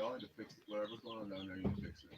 y'all need to fix it. Whatever's going on down there, you need to fix it.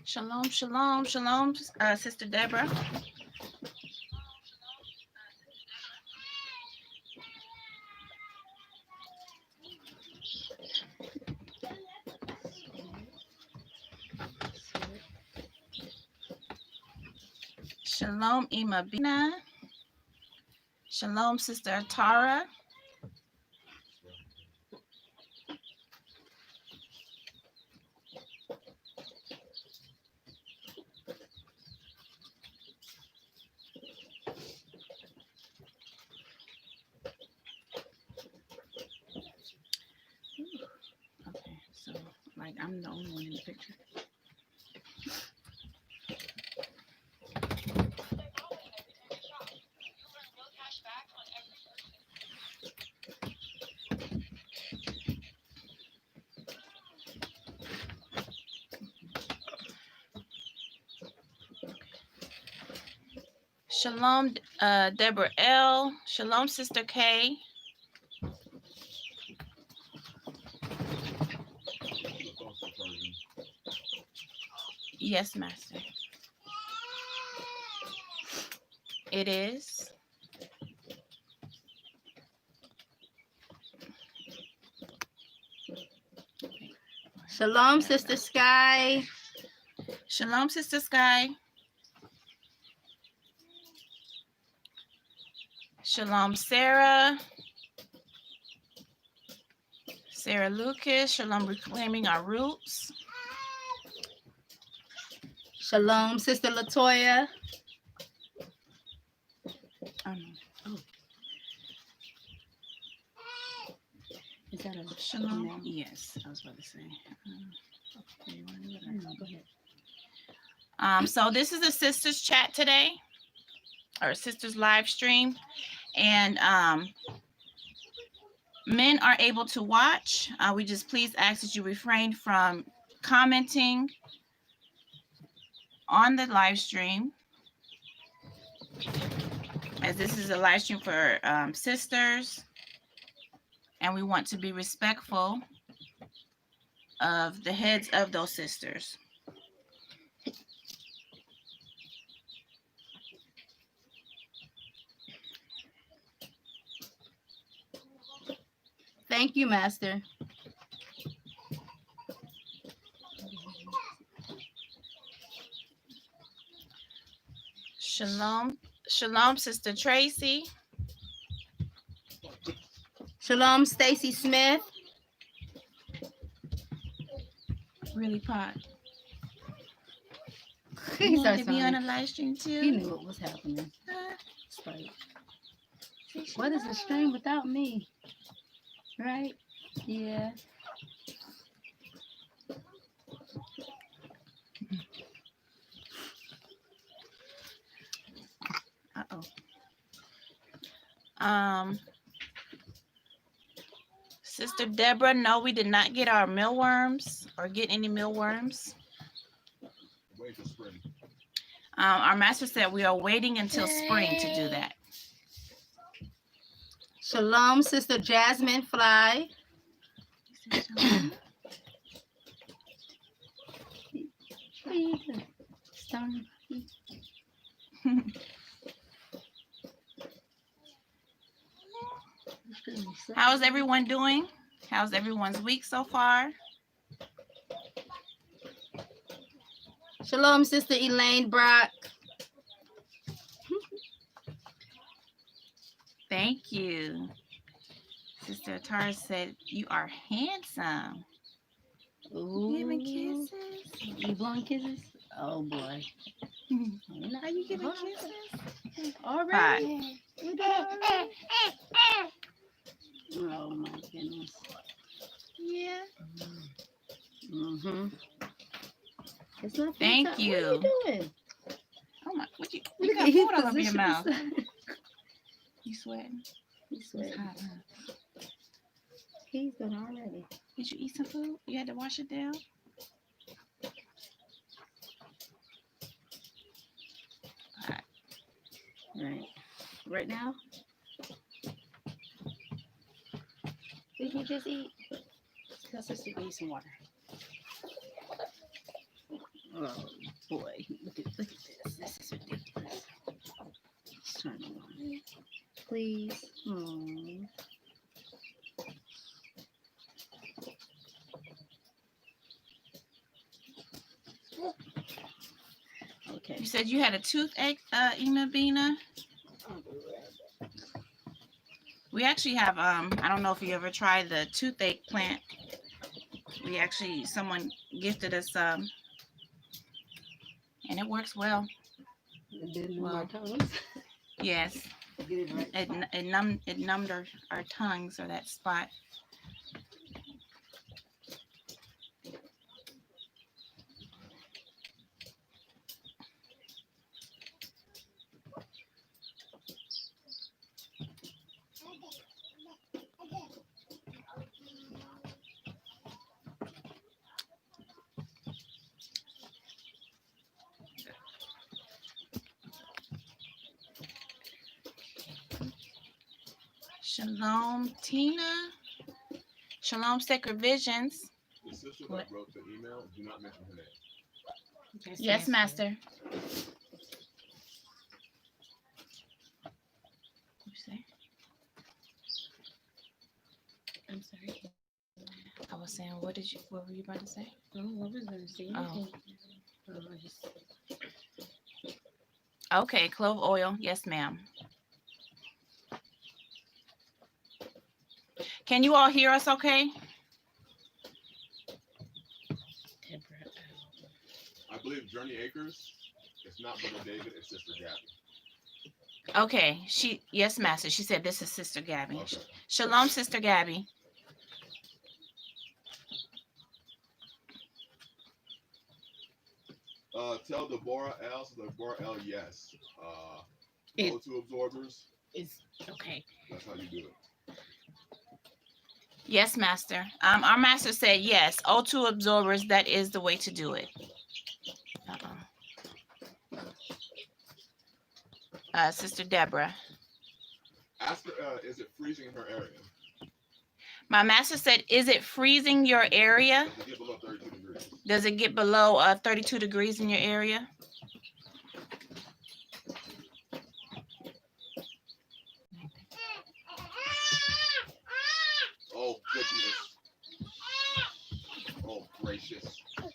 Shalom, shalom, shalom, Sister Deborah. Shalom, Ima Bina. Shalom, Sister Tara. Okay, so like I'm the only one in the picture. Shalom, Deborah L. Shalom, Sister K. Yes, Master. It is. Shalom, Sister Sky. Shalom, Sister Sky. Shalom, Sarah. Sarah Lucas. Shalom, Reclaiming Our Roots. Shalom, Sister Latoya. Oh. Is that a Shalom? email? Yes, I was about to say. Okay, Go ahead. So this is a sisters chat today, or sisters live stream, and men are able to watch. We just please ask that you refrain from commenting on the live stream, as this is a live stream for sisters, and we want to be respectful of the heads of those sisters. Thank you, Master. Shalom, shalom, Sister Tracy. Shalom, Stacy Smith. Really, Pot. He You starts wanted to be on smiling. a live stream too? He knew what was happening. It's like, what is a stream without me? Right? Yeah. Sister Deborah, no, we did not get our mealworms or get any mealworms. Wait for spring. Our master said we are waiting until spring to do that. Shalom, Sister Jasmine Fly. How's everyone doing? How's everyone's week so far? Shalom, Sister Elaine Brock. Thank you. Sister Tara said, you are handsome. Ooh. Giving kisses. You blowing kisses? Oh boy. Are you giving Hold on. kisses? Already? We did it already? Oh my goodness. Yeah. Mm-hmm. It's not Thank time. you. What are you doing? Oh my! What you Look got at his food all over your position. mouth? You sweating? He's It's sweating. hot, huh? He's done already. Did you eat some food? You had to wash it down? Hot. Right. Right now? Did you just eat? Tell sister to eat some water. Oh boy. Look at this. This is ridiculous. Let's turn it on. Please. Aww. Okay. You said you had a toothache, Ema Bina? We actually have, I don't know if you ever tried the toothache plant. We actually, someone gifted us and it works well. It didn't Well, my tongues. Yes, Get it right. it numbed our tongues or that spot. Shalom, Tina. Shalom, Sacred Visions. The sister What? that wrote the email, do not mention her name. Yes, Master. What you say? I'm sorry. I was saying, what were you about to say? Oh, I was going to say Oh. anything. I just... Okay, clove oil. Yes, ma'am. Can you all hear us okay? Deborah. I believe Journey Acres. It's not Brother David, it's Sister Gabby. Okay, yes, Master. She said this is Sister Gabby. Okay. Shalom, Sister Gabby. Tell Deborah L. So Deborah L. Yes. It- O2 absorbers. It's okay. That's how you do it. Yes, Master. Our Master said yes. O2 absorbers. That is the way to do it. Sister Deborah. Ask her, is it freezing in her area? My Master said, is it freezing your area? Does it get below 32 degrees? Does it get below 32 degrees in your area? Oh, goodness. Oh, gracious.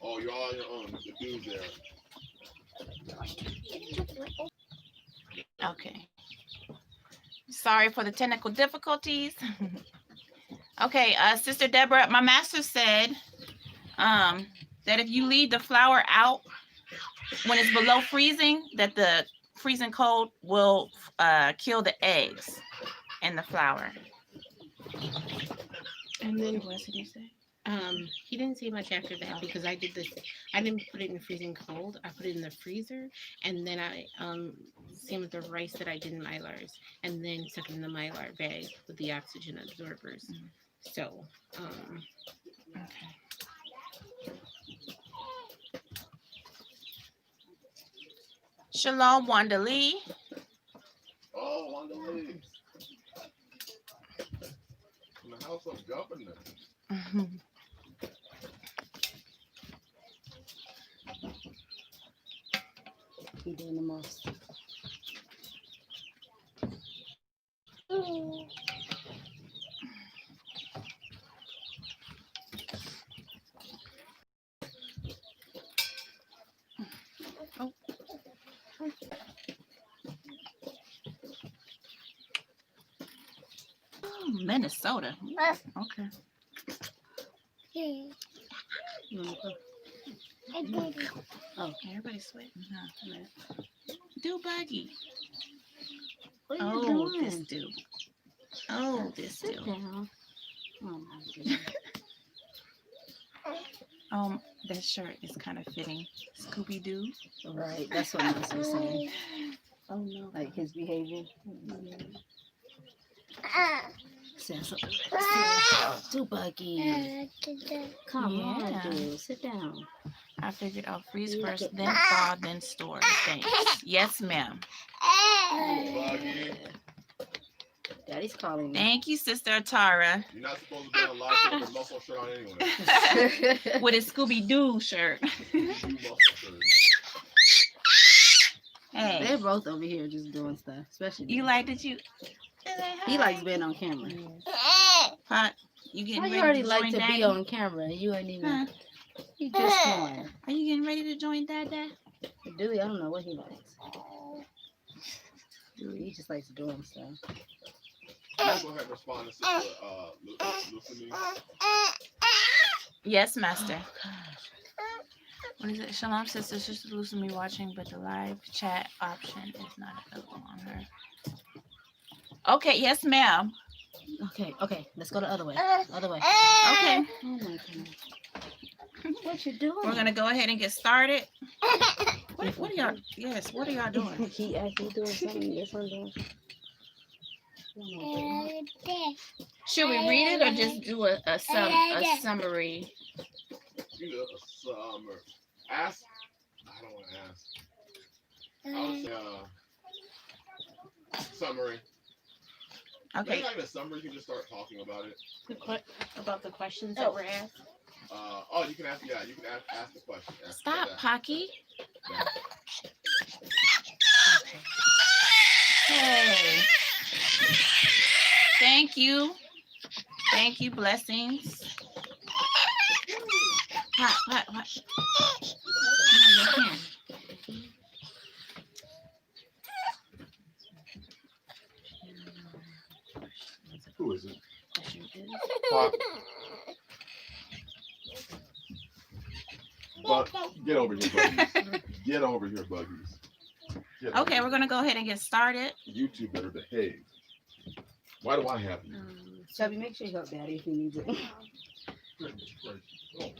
Oh, you're all on your own. The dude's there. Okay. Sorry for the technical difficulties. Okay, Sister Deborah, my Master said that if you leave the flour out when it's below freezing, that the freezing cold will kill the eggs in the flour. And then What did he say? he didn't say much after that because I did this. I didn't put it in freezing cold. I put it in the freezer, and then I same with the rice that I did in Mylars, and then stuck it in the Mylar bag with the oxygen absorbers. So, Okay. Shalom, Wanda Lee. Oh, Wanda Lee. From the House of Governor. he doing the most. Minnesota. Okay. Oh, Everybody's sweating, huh? Do buggy. what are you Oh, doing? this do. Oh, this Sit do. down. Oh my goodness. That shirt is kind of fitting. Scooby Doo. Right, that's what Master was saying. Oh no. Like his behavior. Saying something. Too buggy. Come on, Yeah. dude. Sit down. I figured I'll freeze first, then thaw, then store. Thanks. Yes, ma'am. Buggy. Daddy's calling me. Thank you, Sister Tara. You're not supposed to be on live with your muscle shirt on anyway. With his Scooby Doo shirt. You muscle shirt. Hey, They're both over here just doing stuff, especially you me. like that you? He likes being on camera. Pot, you getting Why ready you already to like join to Daddy? be on camera and you ain't even. Huh? He just joined. Are you getting ready to join Dada? Dewey, I don't know what he likes. Dewey, he just likes doing stuff. Let's go ahead and respond to Sister Lucy. Yes, Master. What is it? Shalom, Sister. Sister Lucy me watching, but the live chat option is not available on her. Okay, yes, ma'am. Okay, let's go the other way. Other way. Okay, Oh my goodness. What you doing? we're gonna go ahead and get started. What are y'all? Yes, what are y'all doing? He actually doing something. Yes, I'm doing. Should we read it or just do a summary? You know, summer. Ask. I don't want to ask. I would say summary. Okay. Maybe like a summary. You can just start talking about it. About the questions that were asked. You can ask. Yeah, you can ask the question. Stop, Pocky. Yeah. Hey. Thank you. Thank you. Blessings. What? No, you can't. Who is it? What? But get over here, buggies. Get over here, buggies. Okay, we're gonna go ahead and get started. You two better behave. Why do I have you? Chubby, make sure you help Daddy if he needs it.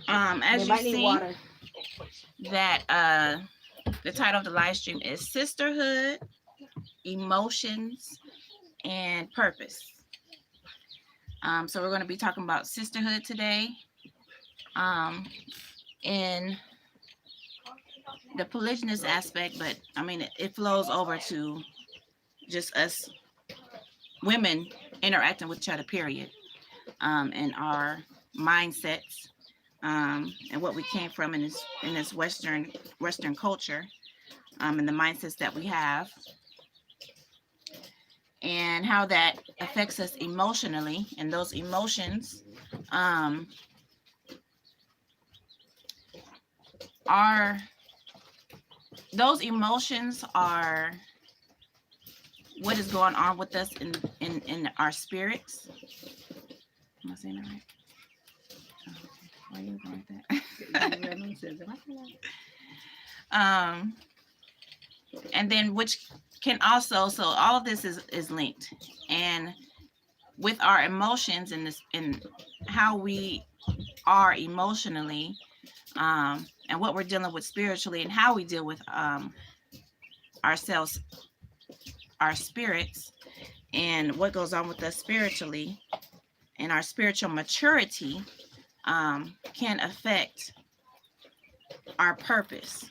As They you might need see, water. that the title of the live stream is Sisterhood, Emotions, and Purpose. So we're going to be talking about sisterhood today. In the polygynous aspect, but I mean it flows over to just us women interacting with each other, period, and our mindsets, and what we came from in this Western culture, and the mindsets that we have, and how that affects us emotionally, and those emotions are what is going on with us in our spirits. Am I saying that right? Oh, okay. Why are you looking like that? And then which can also, so all of this is linked, and with our emotions and how we are emotionally, and what we're dealing with spiritually, and how we deal with ourselves, our spirits, and what goes on with us spiritually, and our spiritual maturity can affect our purpose.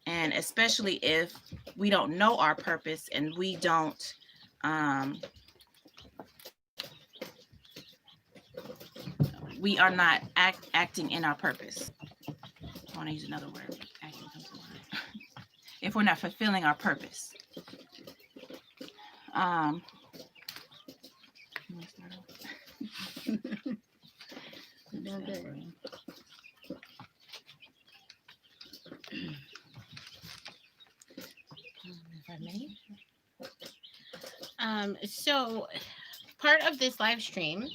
And especially if we don't know our purpose and we don't we are not acting in our purpose. I want to use another word. Acting comes to mind. If we're not fulfilling our purpose. So part of this live stream,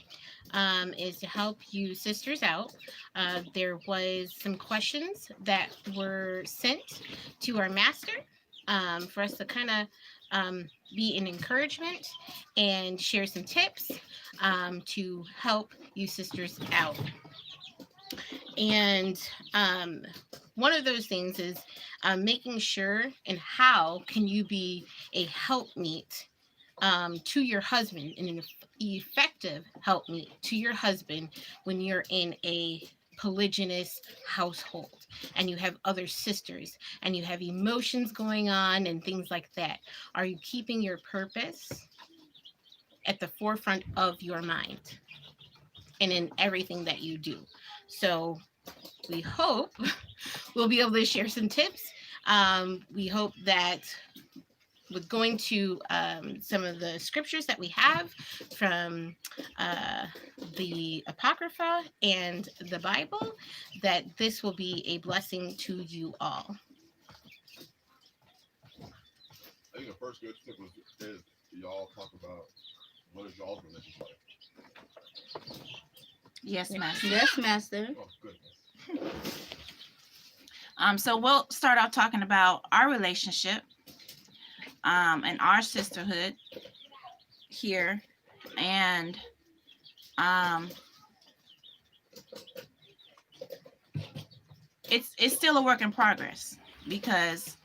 is to help you sisters out. There was some questions that were sent to our master for us to kind of be an encouragement and share some tips to help you sisters out. And one of those things is making sure and how can you be a helpmeet to your husband, and an effective helpmeet to your husband when you're in a polygynous household and you have other sisters and you have emotions going on and things like that. Are you keeping your purpose at the forefront of your mind and in everything that you do? So we hope we'll be able to share some tips. We hope that with going to some of the scriptures that we have from the Apocrypha and the Bible, that this will be a blessing to you all. I think the first good tip is y'all talk about what is y'all's relationship like. Yes, Master. Yes, Master. Oh, goodness. So we'll start out talking about our relationship and our sisterhood here. And it's still a work in progress, because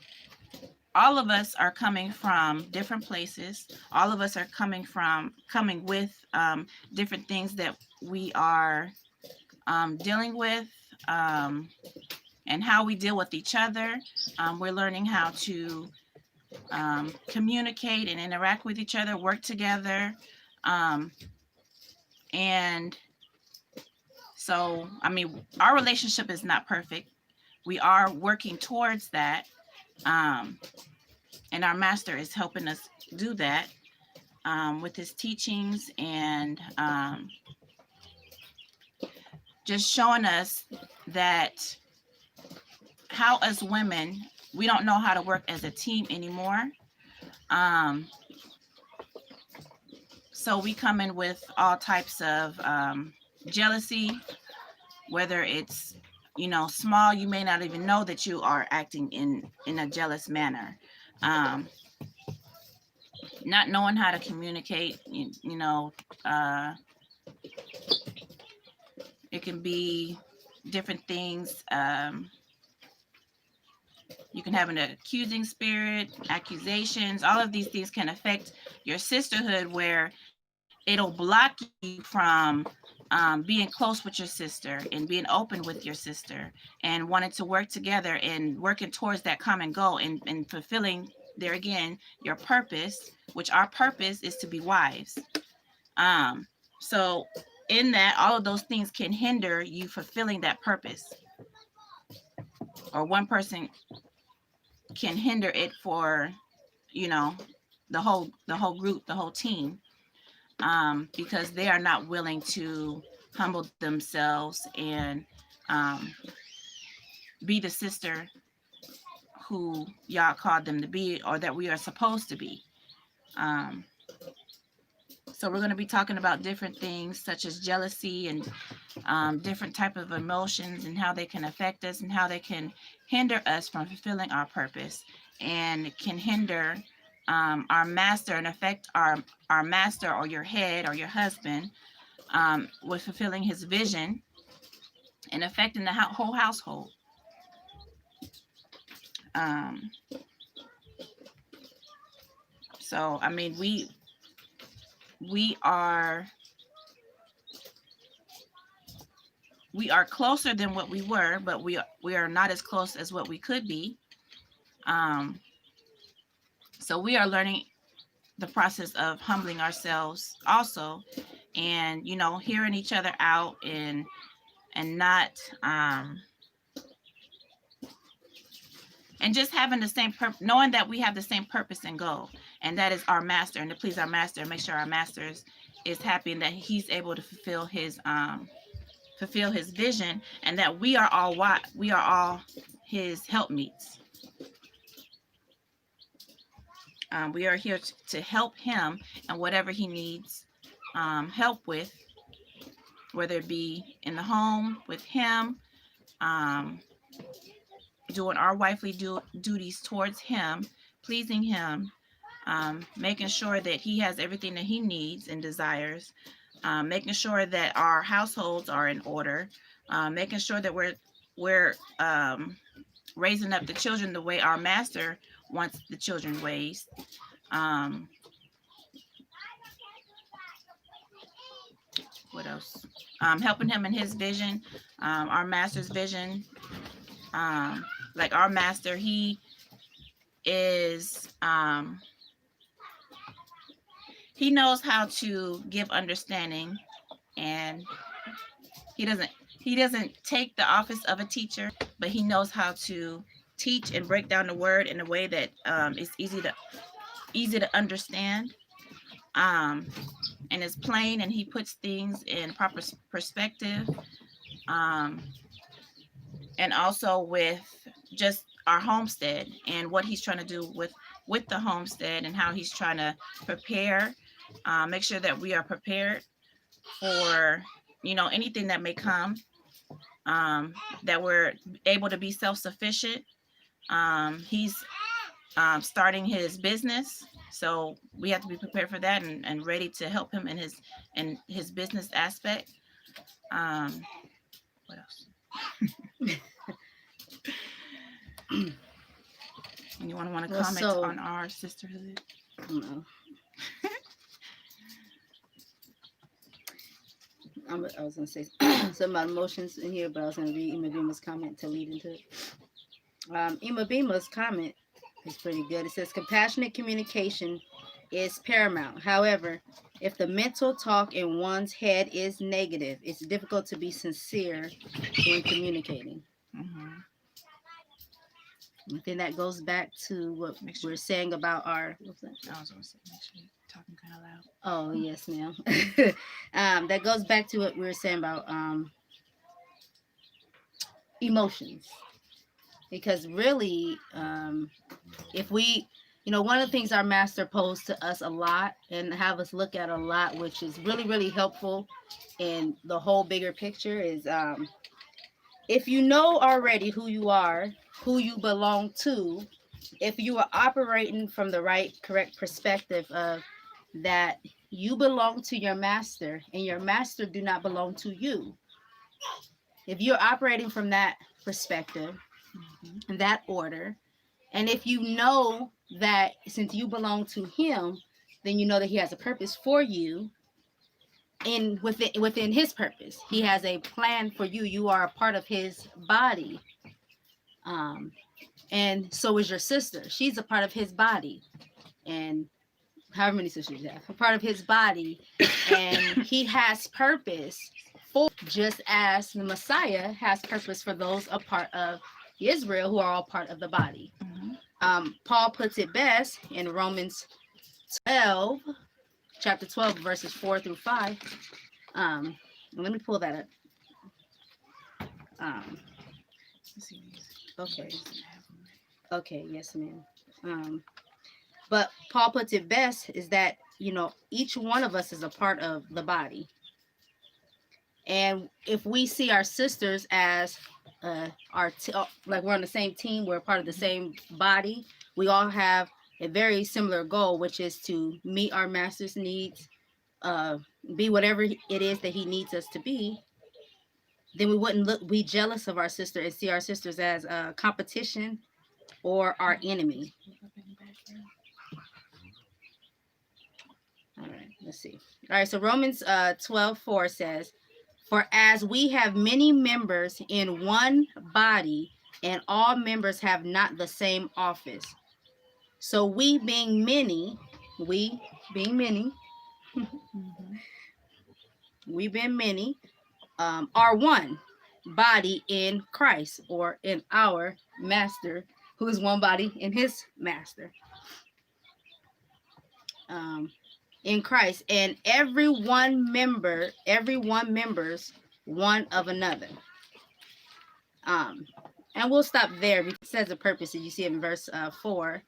all of us are coming from different places. All of us are coming with different things that we are dealing with, and how we deal with each other. We're learning how to communicate and interact with each other, work together. And so, I mean, our relationship is not perfect. We are working towards that. And our master is helping us do that with his teachings, and just showing us that how, as women, we don't know how to work as a team anymore. So we come in with all types of jealousy, whether it's, you know, small, you may not even know that you are acting in a jealous manner. Not knowing how to communicate, you know, it can be different things. You can have an accusing spirit, accusations. All of these things can affect your sisterhood, where it'll block you from being close with your sister and being open with your sister and wanting to work together and working towards that common goal and fulfilling, there again, your purpose, which our purpose is to be wives. So in that, all of those things can hinder you fulfilling that purpose, or one person can hinder it for, you know, the whole group, the whole team, because they are not willing to humble themselves and be the sister who y'all called them to be, or that we are supposed to be. So we're going to be talking about different things such as jealousy and different type of emotions, and how they can affect us and how they can hinder us from fulfilling our purpose, and can hinder our master and affect our master, or your head, or your husband, with fulfilling his vision and affecting the whole household. So, I mean, we are closer than what we were, but we are not as close as what we could be. So we are learning the process of humbling ourselves also, and, you know, hearing each other out, and not and just having the same knowing that we have the same purpose and goal, and that is our master, and to please our master and make sure our master is happy, and that he's able to fulfill his vision, and that we are all his helpmeets. We are here to help him and whatever he needs help with, whether it be in the home with him, doing our wifely duties towards him, pleasing him, making sure that he has everything that he needs and desires, making sure that our households are in order, making sure that we're raising up the children the way our master wants the children raised. What else? Helping him in his vision, our master's vision. Like our master, he is he knows how to give understanding, and he doesn't take the office of a teacher, but he knows how to teach and break down the word in a way that is easy to understand, and is plain, and he puts things in proper perspective, and also with just our homestead and what he's trying to do with the homestead, and how he's trying to prepare, make sure that we are prepared for anything that may come, that we're able to be self-sufficient. He's starting his business, so we have to be prepared for that, and ready to help him in his business aspect. What else? Anyone want to comment on our sisterhood? No. I was going to say something about emotions in here, but I was going to read Ima Bima's comment to lead into it. Ima Bima's comment is pretty good. It says, compassionate communication is paramount. However, if the mental talk in one's head is negative, it's difficult to be sincere in communicating. Mm-hmm. I think that goes back to what we're saying about our... What's that? I was going to say, make sure you're talking kind of loud. Oh, yes, ma'am. That goes back to what we were saying about emotions. Because really, if we, one of the things our master posed to us a lot and have us look at a lot, which is really, really helpful in the whole bigger picture, is if you know already who you are, who you belong to, if you are operating from the correct perspective of that you belong to your master and your master do not belong to you. If you're operating from that perspective, mm-hmm, that order, and if you know that since you belong to him, then you know that he has a purpose for you, and within his purpose, he has a plan for you. You are a part of his body. And so is your sister. She's a part of his body. And however many sisters you have, a part of his body. And he has purpose for, just as the Messiah has purpose for those a part of Israel who are all part of the body. Mm-hmm. Paul puts it best in Romans 12, chapter 12, verses 4 through 5. Let me pull that up. Okay. Okay, yes, ma'am. But Paul puts it best is that, each one of us is a part of the body. And if we see our sisters as like we're on the same team, we're part of the same body, we all have a very similar goal, which is to meet our master's needs, be whatever it is that he needs us to be, then we wouldn't be jealous of our sister and see our sisters as a competition or our enemy. All right, let's see. All right, so Romans 12:4 says, for as we have many members in one body, and all members have not the same office, so we being many, are one body in Christ, or in our master, who is one body in his master. In Christ, and every one members one of another. And we'll stop there because it says the purpose, and you see it in verse 4.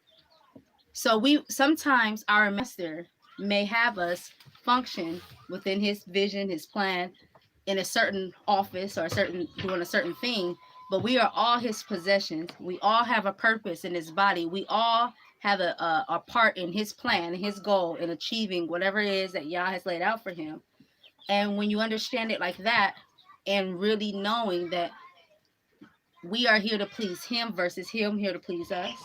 So sometimes our master may have us function within his vision, his plan, in a certain office or a certain doing a certain thing, but we are all his possessions. We all have a purpose in his body. We all have a part in his plan, his goal in achieving whatever it is that Yah has laid out for him. And when you understand it like that, and really knowing that we are here to please him versus him here to please us,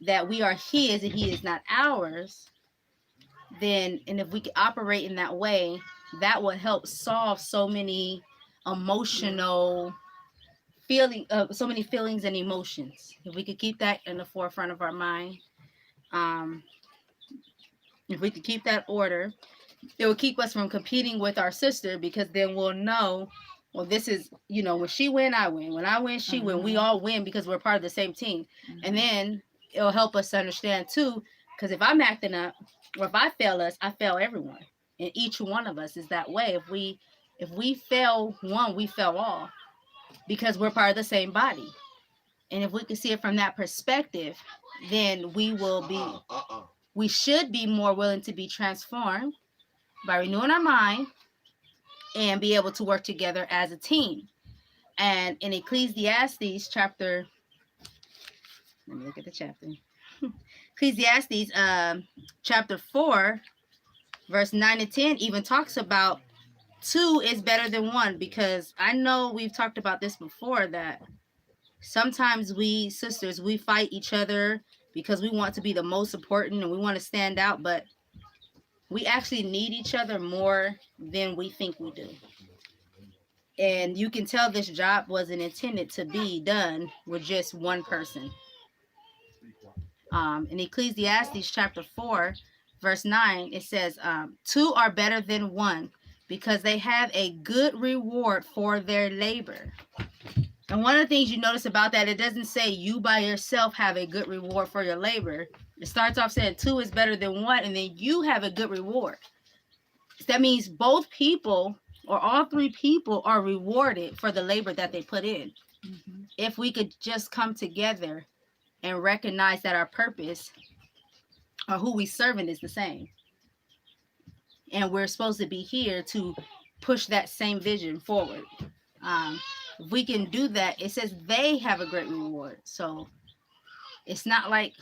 that we are his and he is not ours, then, and if we can operate in that way, that will help solve so many emotional so many feelings and emotions. If we could keep that in the forefront of our mind, if we could keep that order, it will keep us from competing with our sister, because then we'll know, well, this is, you know, when she win, I win. When I win, she win. We all win because we're part of the same team. And then it'll help us to understand too, because if I'm acting up, or if I fail us, I fail everyone. And each one of us is that way. If we fail one, we fail all, because we're part of the same body. And if we can see it from that perspective, then we will be, we should be more willing to be transformed by renewing our mind and be able to work together as a team. And in Ecclesiastes chapter, let me look at the chapter. Ecclesiastes chapter 4, verse 9 and 10 even talks about 2 is better than 1, because I know we've talked about this before, that sometimes we sisters, we fight each other because we want to be the most important and we want to stand out, but we actually need each other more than we think we do. And you can tell this job wasn't intended to be done with just one person. In Ecclesiastes chapter 4, verse 9, it says, 2 are better than 1, because they have a good reward for their labor. And one of the things you notice about that, it doesn't say you by yourself have a good reward for your labor. It starts off saying 2 is better than 1, and then you have a good reward. That means both people, or all 3 people, are rewarded for the labor that they put in. If we could just come together and recognize that our purpose, or who we serving, is the same. And we're supposed to be here to push that same vision forward. If we can do that, it says they have a great reward. So it's not like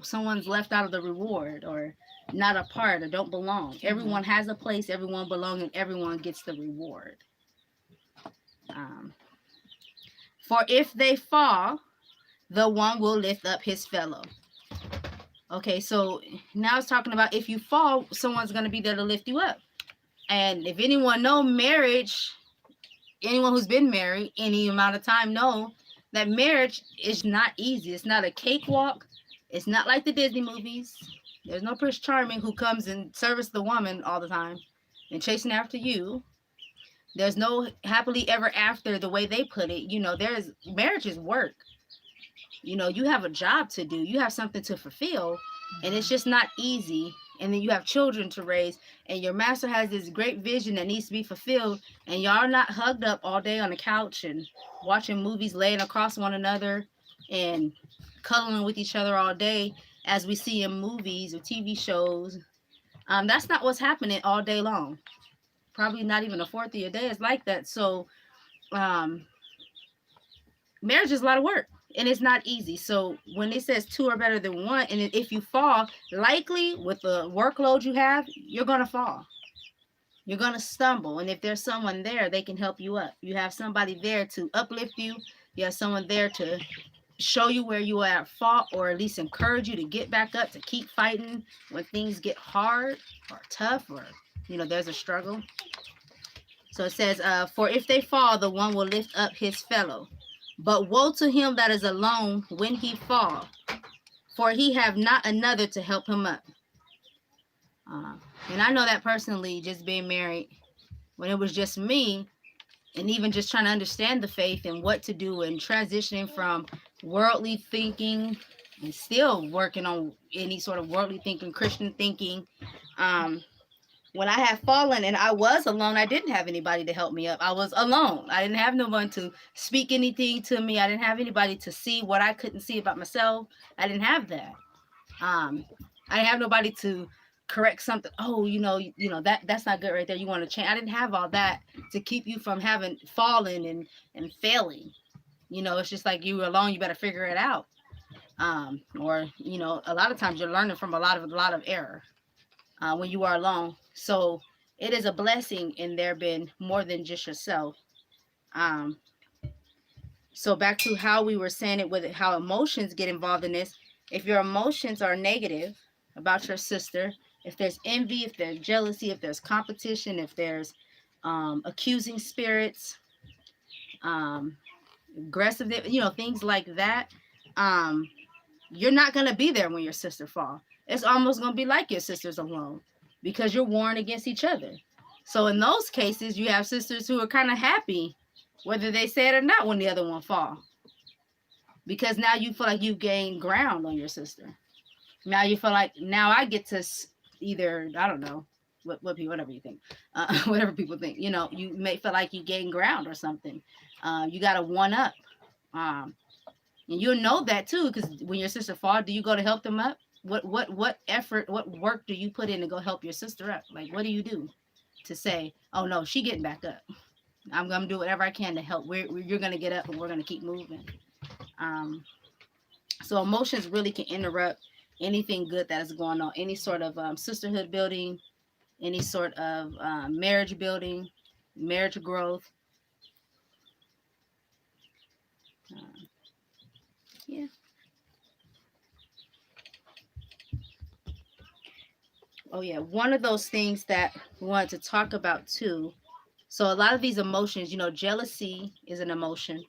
someone's left out of the reward, or not a part, or don't belong. Everyone has a place, everyone belongs, and everyone gets the reward. For if they fall, the one will lift up his fellow. Okay, so now it's talking about if you fall, someone's going to be there to lift you up. And if anyone know marriage, anyone who's been married any amount of time know that marriage is not easy. It's not a cakewalk. It's not like the Disney movies. There's no Prince Charming who comes and serves the woman all the time and chasing after you. There's no happily ever after the way they put it. You know, marriage is work. You know, you have a job to do. You have something to fulfill, and it's just not easy. And then you have children to raise, and your master has this great vision that needs to be fulfilled, and y'all are not hugged up all day on the couch and watching movies, laying across one another and cuddling with each other all day as we see in movies or TV shows. That's not what's happening all day long. Probably not even a fourth of your day is like that. So marriage is a lot of work. And it's not easy. So when it says 2 are better than 1, and if you fall, likely with the workload you have, you're going to fall. You're going to stumble. And if there's someone there, they can help you up. You have somebody there to uplift you. You have someone there to show you where you are at fault, or at least encourage you to get back up, to keep fighting when things get hard or tough, or, you know, there's a struggle. So it says, for if they fall, the one will lift up his fellow. But woe to him that is alone when he fall, for he have not another to help him up. And I know that personally, just being married, when it was just me, and even just trying to understand the faith and what to do, and transitioning from worldly thinking and still working on any sort of worldly thinking, Christian thinking. When I had fallen and I was alone, I didn't have anybody to help me up. I was alone. I didn't have no one to speak anything to me. I didn't have anybody to see what I couldn't see about myself. I didn't have that. I didn't have nobody to correct something. Oh, that's not good right there. You want to change. I didn't have all that to keep you from having falling and failing. It's just like you were alone. You better figure it out. Or a lot of times you're learning from a lot of error when you are alone. So it is a blessing in there being more than just yourself. So back to how we were saying it with it, how emotions get involved in this. If your emotions are negative about your sister, if there's envy, if there's jealousy, if there's competition, if there's accusing spirits, aggressive, things like that, you're not going to be there when your sister falls. It's almost going to be like your sister's alone because you're warring against each other. So in those cases, you have sisters who are kind of happy whether they say it or not when the other one fall, because now you feel like you gained ground on your sister. Now you feel like now I get to either, I don't know, whatever you think, whatever people think, you may feel like you gain ground or something. You got to one up. And you'll know that too, because when your sister fall, do you go to help them up? What effort, what work do you put in to go help your sister up? Like, what do you do to say, oh no, she getting back up? I'm going to do whatever I can to help. You're going to get up and we're going to keep moving. So emotions really can interrupt anything good that is going on, any sort of sisterhood building, any sort of marriage building, marriage growth. Yeah. Oh, yeah. One of those things that we wanted to talk about too. So a lot of these emotions, jealousy is an emotion,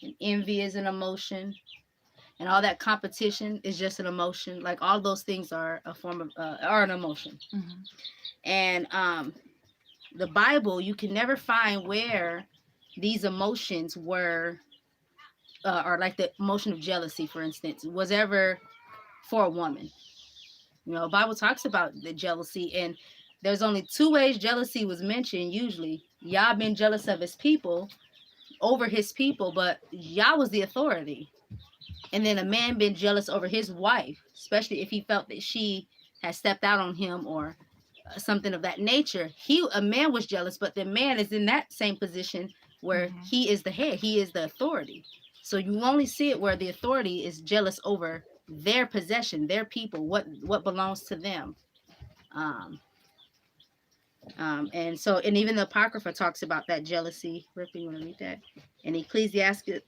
and envy is an emotion, and all that competition is just an emotion. Like all those things are a form of are an emotion. Mm-hmm. And the Bible, you can never find where these emotions were, or like the emotion of jealousy, for instance, was ever for a woman. The Bible talks about the jealousy, and there's only two ways jealousy was mentioned usually. Yah been jealous of his people, over his people, but Yah was the authority. And then a man been jealous over his wife, especially if he felt that she had stepped out on him or something of that nature. A man was jealous, but the man is in that same position where mm-hmm. he is the head, he is the authority. So you only see it where the authority is jealous over their possession, their people, what belongs to them. And even the Apocrypha talks about that jealousy. Rippy, you want to read that? In Ecclesiastes,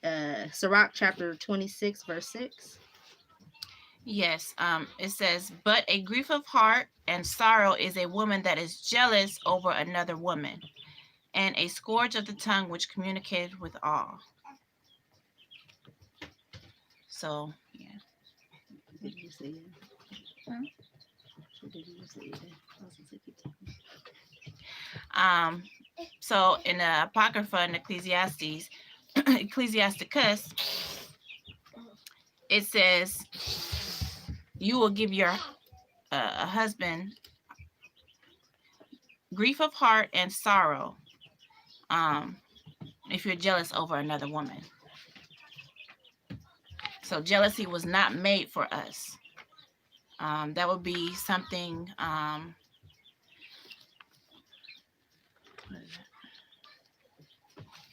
Sirach chapter 26, verse 6. Yes, it says, but a grief of heart and sorrow is a woman that is jealous over another woman, and a scourge of the tongue which communicated with all. So, yeah. Did you say it? Huh? Did you say it? So in the Apocrypha in Ecclesiastes, Ecclesiasticus, it says, you will give your husband grief of heart and sorrow if you're jealous over another woman. So jealousy was not made for us. That would be something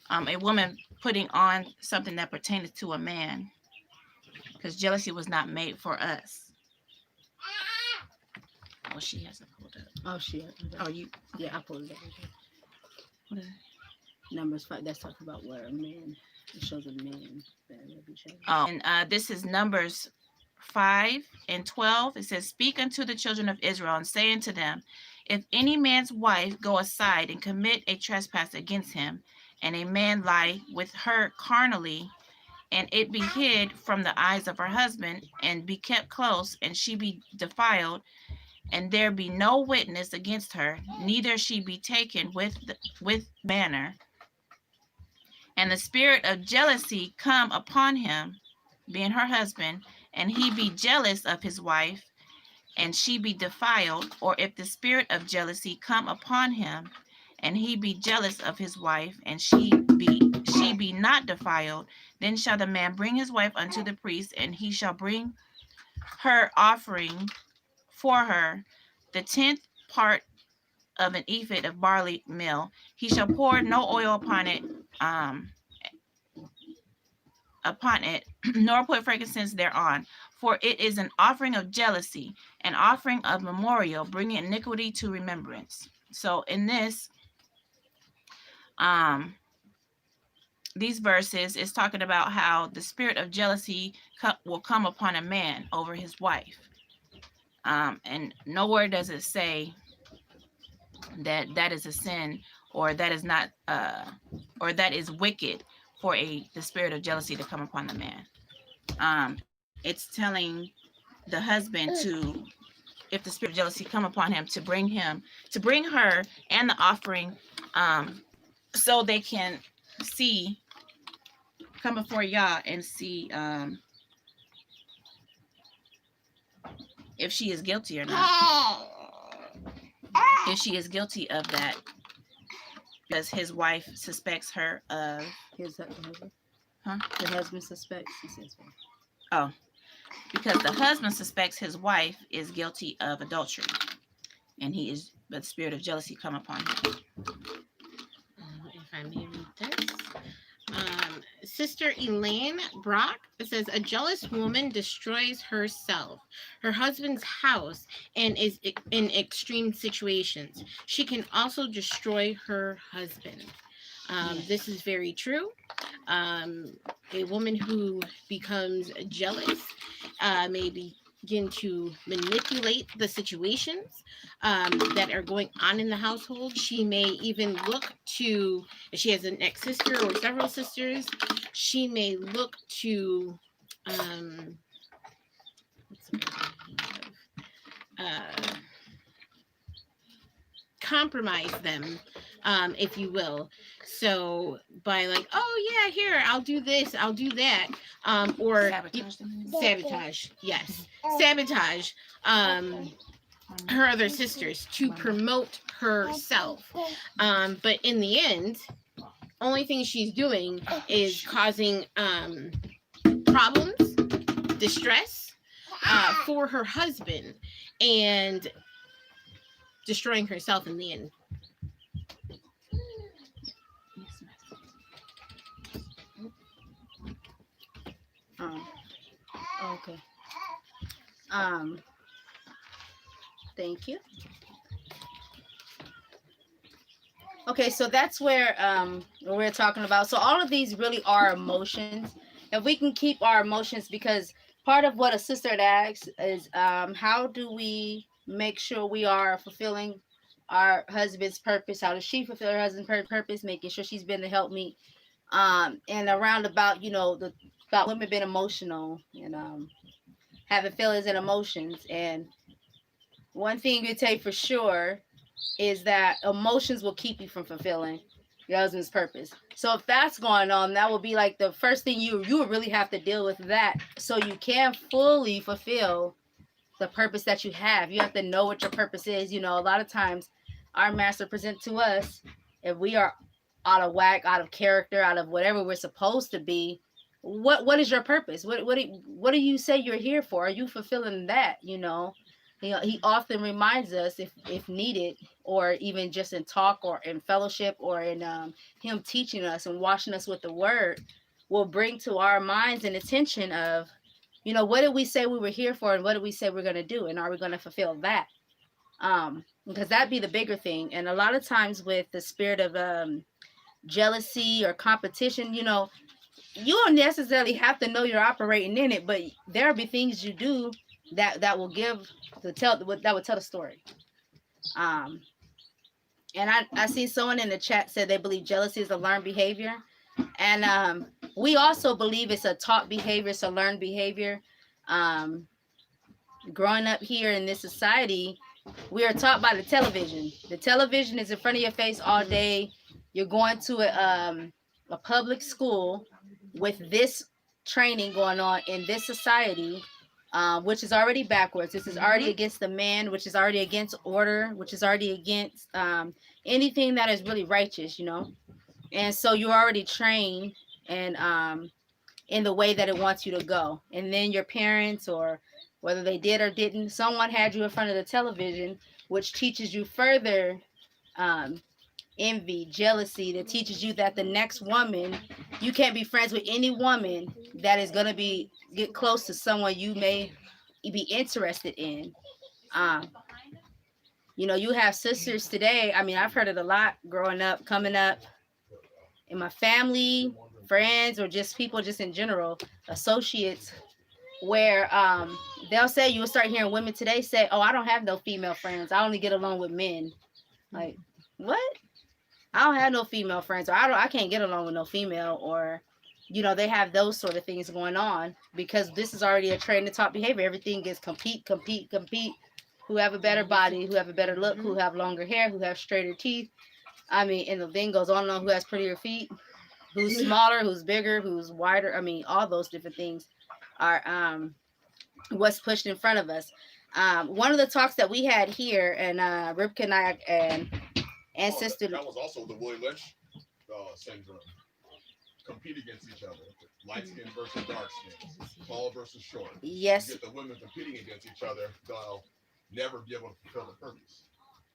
a woman putting on something that pertains to a man, because jealousy was not made for us. Oh, she hasn't pulled up. Oh, she. Oh, you. Yeah, I pulled it up. What is it? Numbers 5. That's talking about where a man. It shows a man. Oh, and this is Numbers 5:12. It says, speak unto the children of Israel and say unto them, if any man's wife go aside and commit a trespass against him, and a man lie with her carnally, and it be hid from the eyes of her husband, and be kept close, and she be defiled, and there be no witness against her, neither she be taken with banter, and the spirit of jealousy come upon him, being her husband, and he be jealous of his wife, and she be defiled, or if the spirit of jealousy come upon him, and he be jealous of his wife, and she be not defiled, then shall the man bring his wife unto the priest, and he shall bring her offering for her the 10th part of an ephah of barley meal. He shall pour no oil upon it, nor put frankincense thereon, for it is an offering of jealousy, an offering of memorial, bringing iniquity to remembrance. So in this, these verses is talking about how the spirit of jealousy will come upon a man over his wife. And nowhere does it say that that is a sin, or that is not, or that is wicked for the spirit of jealousy to come upon the man. It's telling the husband to, if the spirit of jealousy come upon him, to bring her and the offering, so they can come before Yah and see if she is guilty or not. If she is guilty of that, because his wife suspects her of His husband. Huh? The husband suspects. He says, because the husband suspects his wife is guilty of adultery, and but the spirit of jealousy come upon him. If I may read this. Sister Elaine Brock says, a jealous woman destroys herself, her husband's house, and is in extreme situations. She can also destroy her husband. This is very true. A woman who becomes jealous may begin to manipulate the situations that are going on in the household. She may even look to, if she has an ex-sister or several sisters, she may look to compromise them, if you will. So by like, oh yeah, here, I'll do this, I'll do that, or sabotage, yes, sabotage her other sisters to promote herself. But in the end, only thing she's doing is causing problems, distress for her husband, and destroying herself in the end. Okay. Thank you. Okay, so that's where we're talking about. So all of these really are emotions. If we can keep our emotions, because part of what a sister had asked is how do we make sure we are fulfilling our husband's purpose? How does she fulfill her husband's purpose? Making sure she's been to help me. And around about, about women being emotional and having feelings and emotions. And one thing you take for sure is that emotions will keep you from fulfilling your husband's purpose. So if that's going on, that will be like the first thing you would really have to deal with that, so you can fully fulfill the purpose that you have. You have to know what your purpose is. A lot of times our master present to us, if we are out of whack, out of character, out of whatever we're supposed to be, what is your purpose? What do you say you're here for? Are you fulfilling that? He often reminds us, if needed, or even just in talk or in fellowship or in him teaching us and washing us with the word, will bring to our minds an attention of, what did we say we were here for, and what did we say we're going to do, and are we going to fulfill that? Because that'd be the bigger thing. And a lot of times with the spirit of jealousy or competition, you don't necessarily have to know you're operating in it, but there'll be things you do that will tell the story. And I see someone in the chat said they believe jealousy is a learned behavior, and we also believe it's a taught behavior, it's a learned behavior. Growing up here in this society, we are taught by the television. The television is in front of your face all day. You're going to a public school with this training going on in this society, which is already backwards. This is already against the man, which is already against order, which is already against anything that is really righteous, And so you're already trained and in the way that it wants you to go. And then your parents, or whether they did or didn't, someone had you in front of the television which teaches you further envy, jealousy, that teaches you that the next woman, you can't be friends with any woman that is going to get close to someone you may be interested in. You know, you have sisters today. I mean, I've heard it a lot growing up, coming up in my family, friends, or just people just in general, associates, where they'll say, you'll start hearing women today say, oh, I don't have no female friends. I only get along with men. Like, what? I don't have no female friends, or I can't get along with no female, or, you know, they have those sort of things going on because this is already a trained and taught behavior. Everything is compete. Who have a better body, who have a better look, who have longer hair, who have straighter teeth. I mean, and the thing goes on and on, who has prettier feet, who's smaller, who's bigger, who's wider. I mean, all those different things are what's pushed in front of us. One of the talks that we had here, and Ribka and I and Sister... That was also the Willie Lynch syndrome. Compete against each other. Light skin versus dark skin. Tall versus short. Yes. You get the women competing against each other, they'll never be able to fulfill the purpose.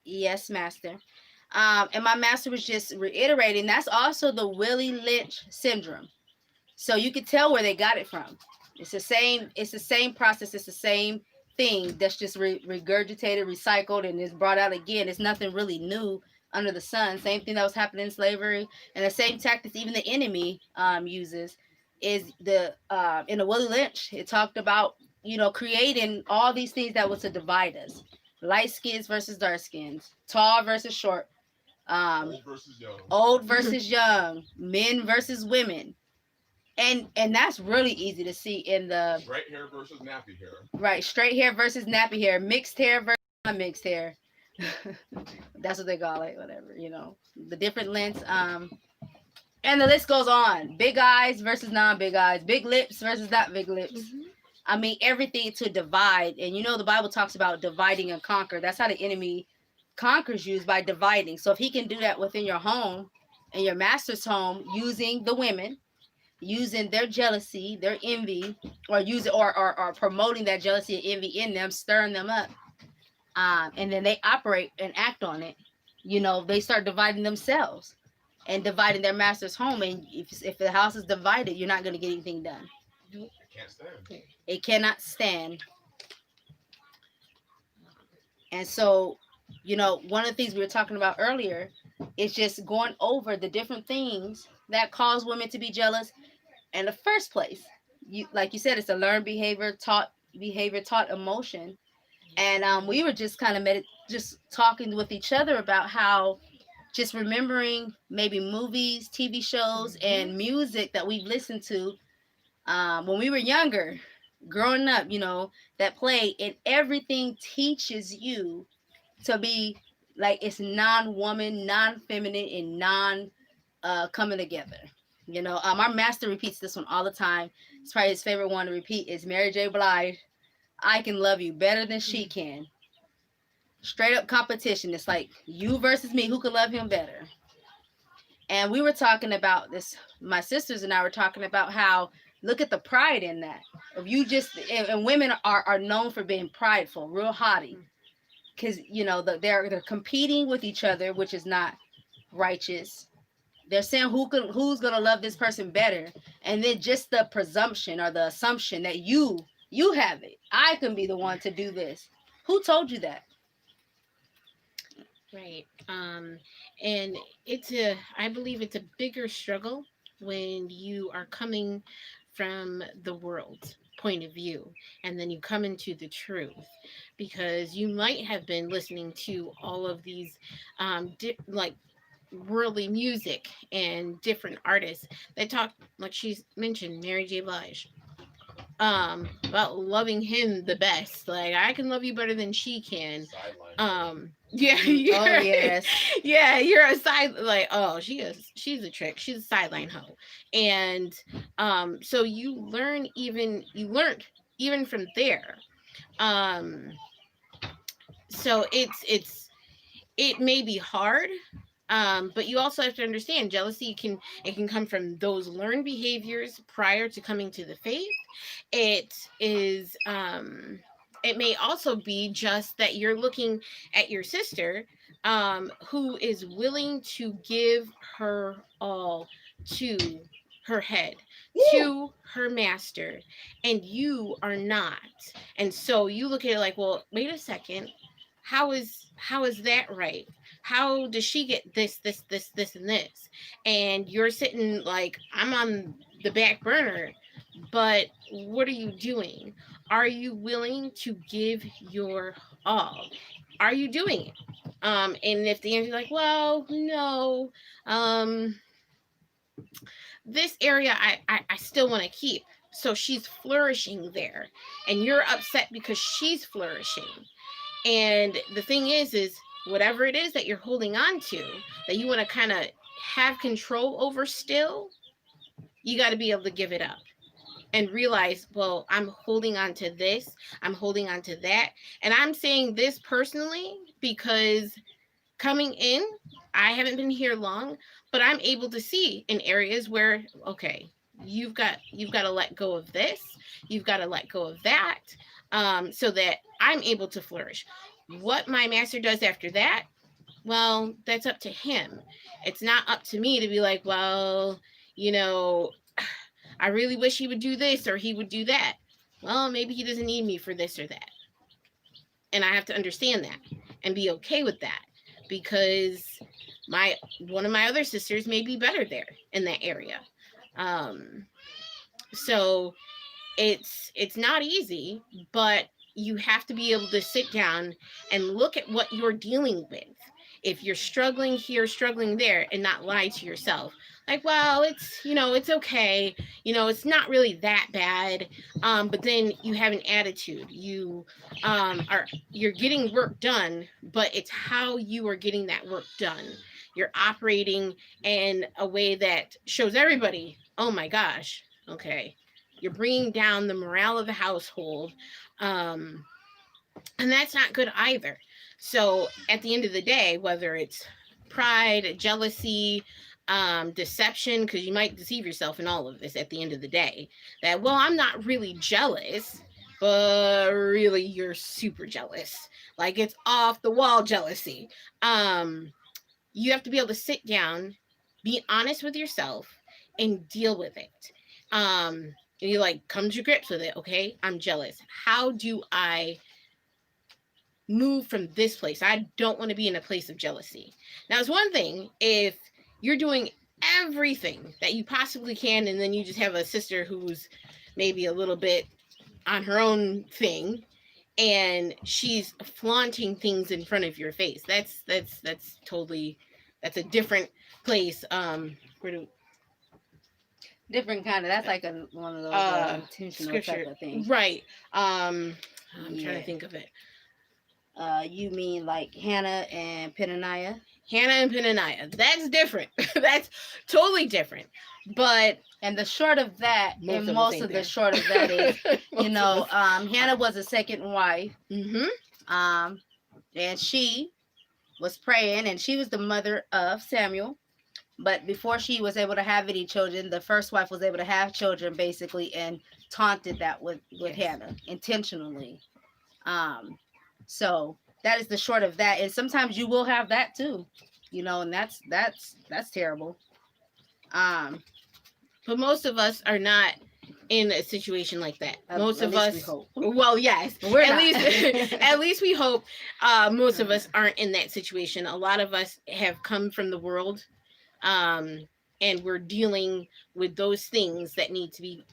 Yes, Master. And my master was just reiterating, that's also the Willie Lynch syndrome. So you could tell where they got it from. It's the same process. It's the same thing that's just regurgitated, recycled, and is brought out again. It's nothing really new under the sun. Same thing that was happening in slavery, and the same tactics even the enemy uses is in the Willie Lynch. It talked about, you know, creating all these things that was to divide us: light skins versus dark skins, tall versus short, old versus young, men versus women. And that's really easy to see in the straight hair versus nappy hair. Right, straight hair versus nappy hair, mixed hair versus unmixed hair. That's what they call it, whatever, you know, the different lengths. And the list goes on. Big eyes versus non-big eyes, big lips versus not big lips. I mean, everything to divide. And you know, the Bible talks about dividing and conquer. That's how the enemy conquers you, is by dividing. So if he can do that within your home, in your master's home, using the women, using their jealousy, their envy, or promoting that jealousy and envy in them, stirring them up, and then they operate and act on it, you know, they start dividing themselves and dividing their master's home. And if the house is divided, you're not going to get anything done. It can't stand. It cannot stand. And so, you know, one of the things we were talking about earlier is just going over the different things that cause women to be jealous in the first place. Like you said, it's a learned behavior, taught emotion. And we were just kind of just talking with each other about how just remembering maybe movies, TV shows, and music that we've listened to when we were younger, growing up, you know, that played, and everything teaches you to be like, it's non-woman, non-feminine, and non-coming together. You know, our master repeats this one all the time. It's probably his favorite one to repeat is Mary J. Blige. I can love you better than she can. Straight up competition. It's like you versus me. Who can love him better? And we were talking about this. My sisters and I were talking about how, look at the pride in that. If you just, and women are known for being prideful, real haughty. Because, you know, they're competing with each other, which is not righteous. They're saying who's gonna love this person better, and then just the presumption or the assumption that you have it. I can be the one to do this. Who told you that? Right. And I believe it's a bigger struggle when you are coming from the world point of view, and then you come into the truth, because you might have been listening to all of these like worldly music and different artists that talk, like she's mentioned, Mary J. Blige, about loving him the best. Like, I can love you better than she can. Yeah, oh yes, yeah, you're a side, like, oh, she's a trick, she's a sideline hoe. And so you learned even from there. So it may be hard, but you also have to understand, jealousy can come from those learned behaviors prior to coming to the faith. It is it may also be just that you're looking at your sister who is willing to give her all to her head, to her master, and you are not. And so you look at it like, well, wait a second, how is that right? How does she get this, and this? And you're sitting like, I'm on the back burner, but what are you doing? Are you willing to give your all? Are you doing it? And if the answer is like, well, no, this area I still want to keep. So she's flourishing there, and you're upset because she's flourishing. And the thing is whatever it is that you're holding on to, that you want to kind of have control over still, you got to be able to give it up and realize, well, I'm holding on to this, I'm holding on to that. And I'm saying this personally because coming in, I haven't been here long, but I'm able to see in areas where, okay, you've got to let go of this, you've got to let go of that, so that I'm able to flourish. What my master does after that, well, that's up to him. It's not up to me to be like, well, I really wish he would do this or he would do that. Well, maybe he doesn't need me for this or that. And I have to understand that and be okay with that, because one of my other sisters may be better there in that area. So it's not easy, but you have to be able to sit down and look at what you're dealing with. If you're struggling here, struggling there, and not lie to yourself. Like, well, it's okay. It's not really that bad. But then you have an attitude. You're getting work done, but it's how you are getting that work done. You're operating in a way that shows everybody, oh my gosh, okay. You're bringing down the morale of the household. And that's not good either. So at the end of the day, whether it's pride, jealousy, deception, because you might deceive yourself in all of this at the end of the day, that, well, I'm not really jealous, but really you're super jealous. Like, it's off the wall jealousy. You have to be able to sit down, be honest with yourself, and deal with it. And you come to grips with it. Okay, I'm jealous. How do I move from this place? I don't want to be in a place of jealousy. Now, it's one thing if you're doing everything that you possibly can, and then you just have a sister who's maybe a little bit on her own thing, and she's flaunting things in front of your face. That's a different place. Different kind of. That's like one of those intentional scripture, type of things, right? I'm trying to think of it. You mean like Hannah and Peninnah? Hannah and Peninnah. That's different. That's totally different. But and the short of that, most of the short of that is, Hannah was a second wife. Mm-hmm. And she was praying, and she was the mother of Samuel. But before she was able to have any children, the first wife was able to have children, basically, and taunted that with Hannah intentionally. So that is the short of that. And sometimes you will have that too, and that's terrible. But most of us are not in a situation like that. Most of us, well, yes, we're at least we hope. Most of us aren't in that situation. A lot of us have come from the world, and we're dealing with those things that need to be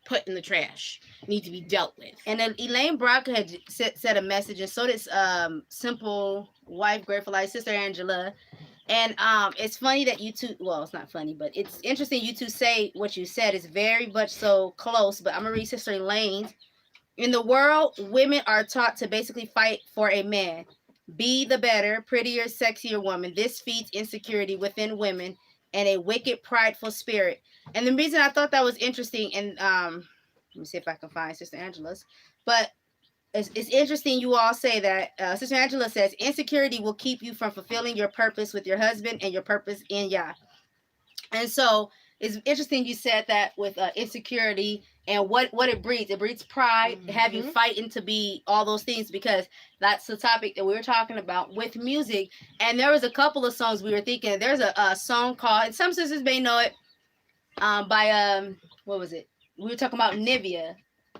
put in the trash, need to be dealt with. And then Elaine Brock had said a message, and so did Simple Wife, Grateful Life, Sister Angela. And it's funny that you two, well, it's not funny, but it's interesting you two say what you said. It's very much so close, but I'm going to read Sister Elaine. In the world, women are taught to basically fight for a man. Be the better, prettier, sexier woman. This feeds insecurity within women and a wicked, prideful spirit. And the reason I thought that was interesting, and let me see if I can find Sister Angela's, but it's interesting you all say that. Sister Angela says, insecurity will keep you from fulfilling your purpose with your husband and your purpose in Yah. And so it's interesting you said that with insecurity and what it breeds. It breeds pride, have you fighting to be all those things, because that's the topic that we were talking about with music. And there was a couple of songs we were thinking. There's a song called, and some sisters may know it, by what was it? We were talking about Nivea.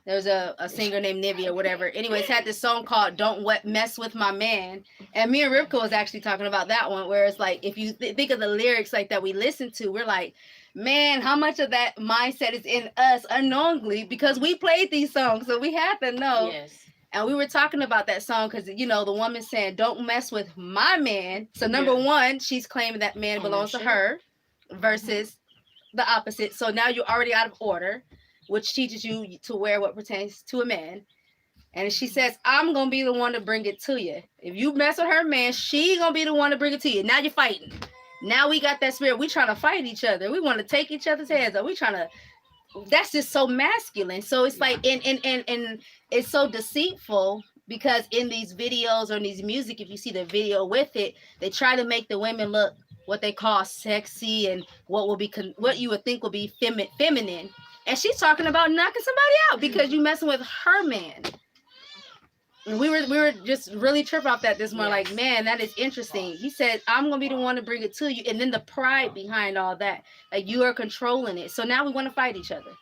There's a singer named Nivea or whatever. Anyways, had this song called "Don't Mess with My Man," and me and Rivka was actually talking about that one, where it's like, if you think of the lyrics like that we listen to, we're like, man, how much of that mindset is in us unknowingly, because we played these songs, so we have to know. Yes. And we were talking about that song because, you know, the woman saying, "Don't mess with my man." So number one, she's claiming that man belongs to her versus the opposite. So now you're already out of order, which teaches you to wear what pertains to a man. And she says, "I'm going to be the one to bring it to you. If you mess with her man, she going to be the one to bring it to you." Now you're fighting. Now we got that spirit. We trying to fight each other. We want to take each other's heads up. We trying to, that's just so masculine. So it's like, and it's so deceitful, because in these videos or in these music, if you see the video with it, they try to make the women look what they call sexy and what will be what you would think will be feminine. And she's talking about knocking somebody out because you messing with her man. And we were just really tripping off that this morning. Like, man, that is interesting. He said, "I'm gonna be the one to bring it to you," and then the pride behind all that, like you are controlling it. So now we want to fight each other.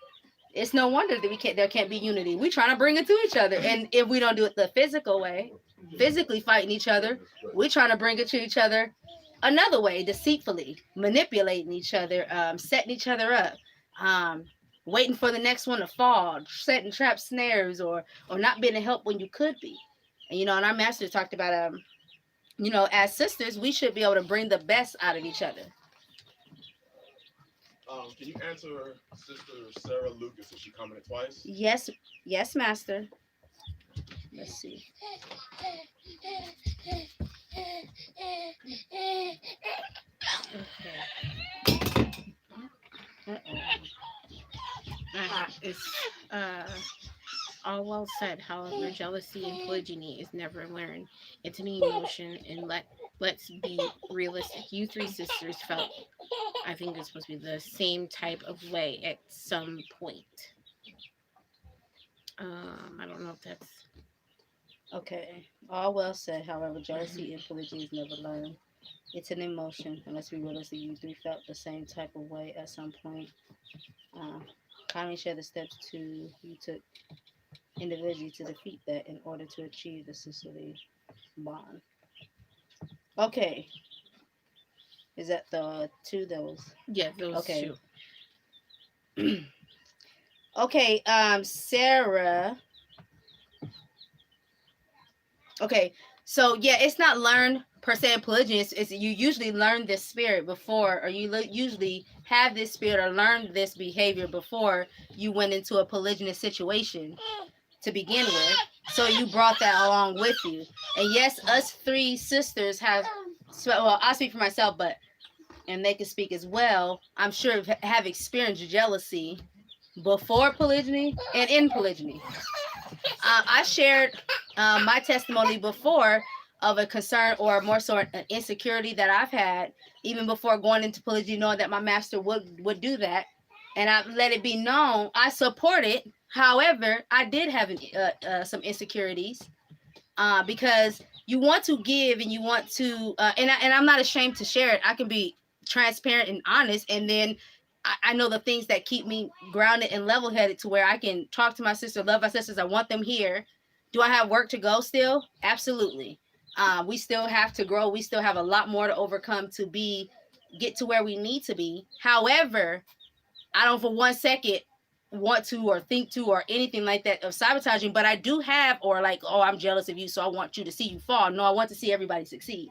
It's no wonder that there can't be unity. We trying to bring it to each other, and if we don't do it the physical way, physically fighting each other, we trying to bring it to each other another way, deceitfully manipulating each other, setting each other up, waiting for the next one to fall, setting trap snares, or not being a help when you could be. And you know, and our master talked about you know, as sisters, we should be able to bring the best out of each other. Can you answer Sister Sarah Lucas, if she commented twice? Yes, master. Let's see. It's all well said. However, jealousy and polygyny is never learned. It's an emotion, and let's be realistic. You three sisters felt, I think it's supposed to be the same type of way at some point. I don't know if that's Okay. All well said. However, jealousy and polygyny is never learned. It's an emotion. And let's be realistic, you three felt the same type of way at some point. Kindly share the steps you took individually to defeat that in order to achieve the sisterly bond. Okay. Is that the two those? yeah, those Okay. two. Okay, Sarah. Okay, so yeah, it's not learned per se in polygyny. It's you usually learn this spirit before, or you usually have this spirit or learn this behavior before you went into a polygynous situation to begin with. So you brought that along with you. And yes, us three sisters have, well, I speak for myself, but, and they can speak as well, I'm sure have experienced jealousy before polygyny and in polygyny. I shared my testimony before of a concern, or more so an insecurity that I've had even before going into polygyny, knowing that my master would do that, and I let it be known I support it. However, I did have some insecurities because you want to give and you want to, and I'm not ashamed to share it. I can be transparent and honest, and then I know the things that keep me grounded and level-headed to where I can talk to my sister, love my sisters. I want them here. Do I have work to go still? Absolutely. We still have to grow. We still have a lot more to overcome to get to where we need to be. However, I don't for 1 second want to or think to or anything like that of sabotaging, but I do have, or like, oh, I'm jealous of you, so I want you to see you fall. No, I want to see everybody succeed.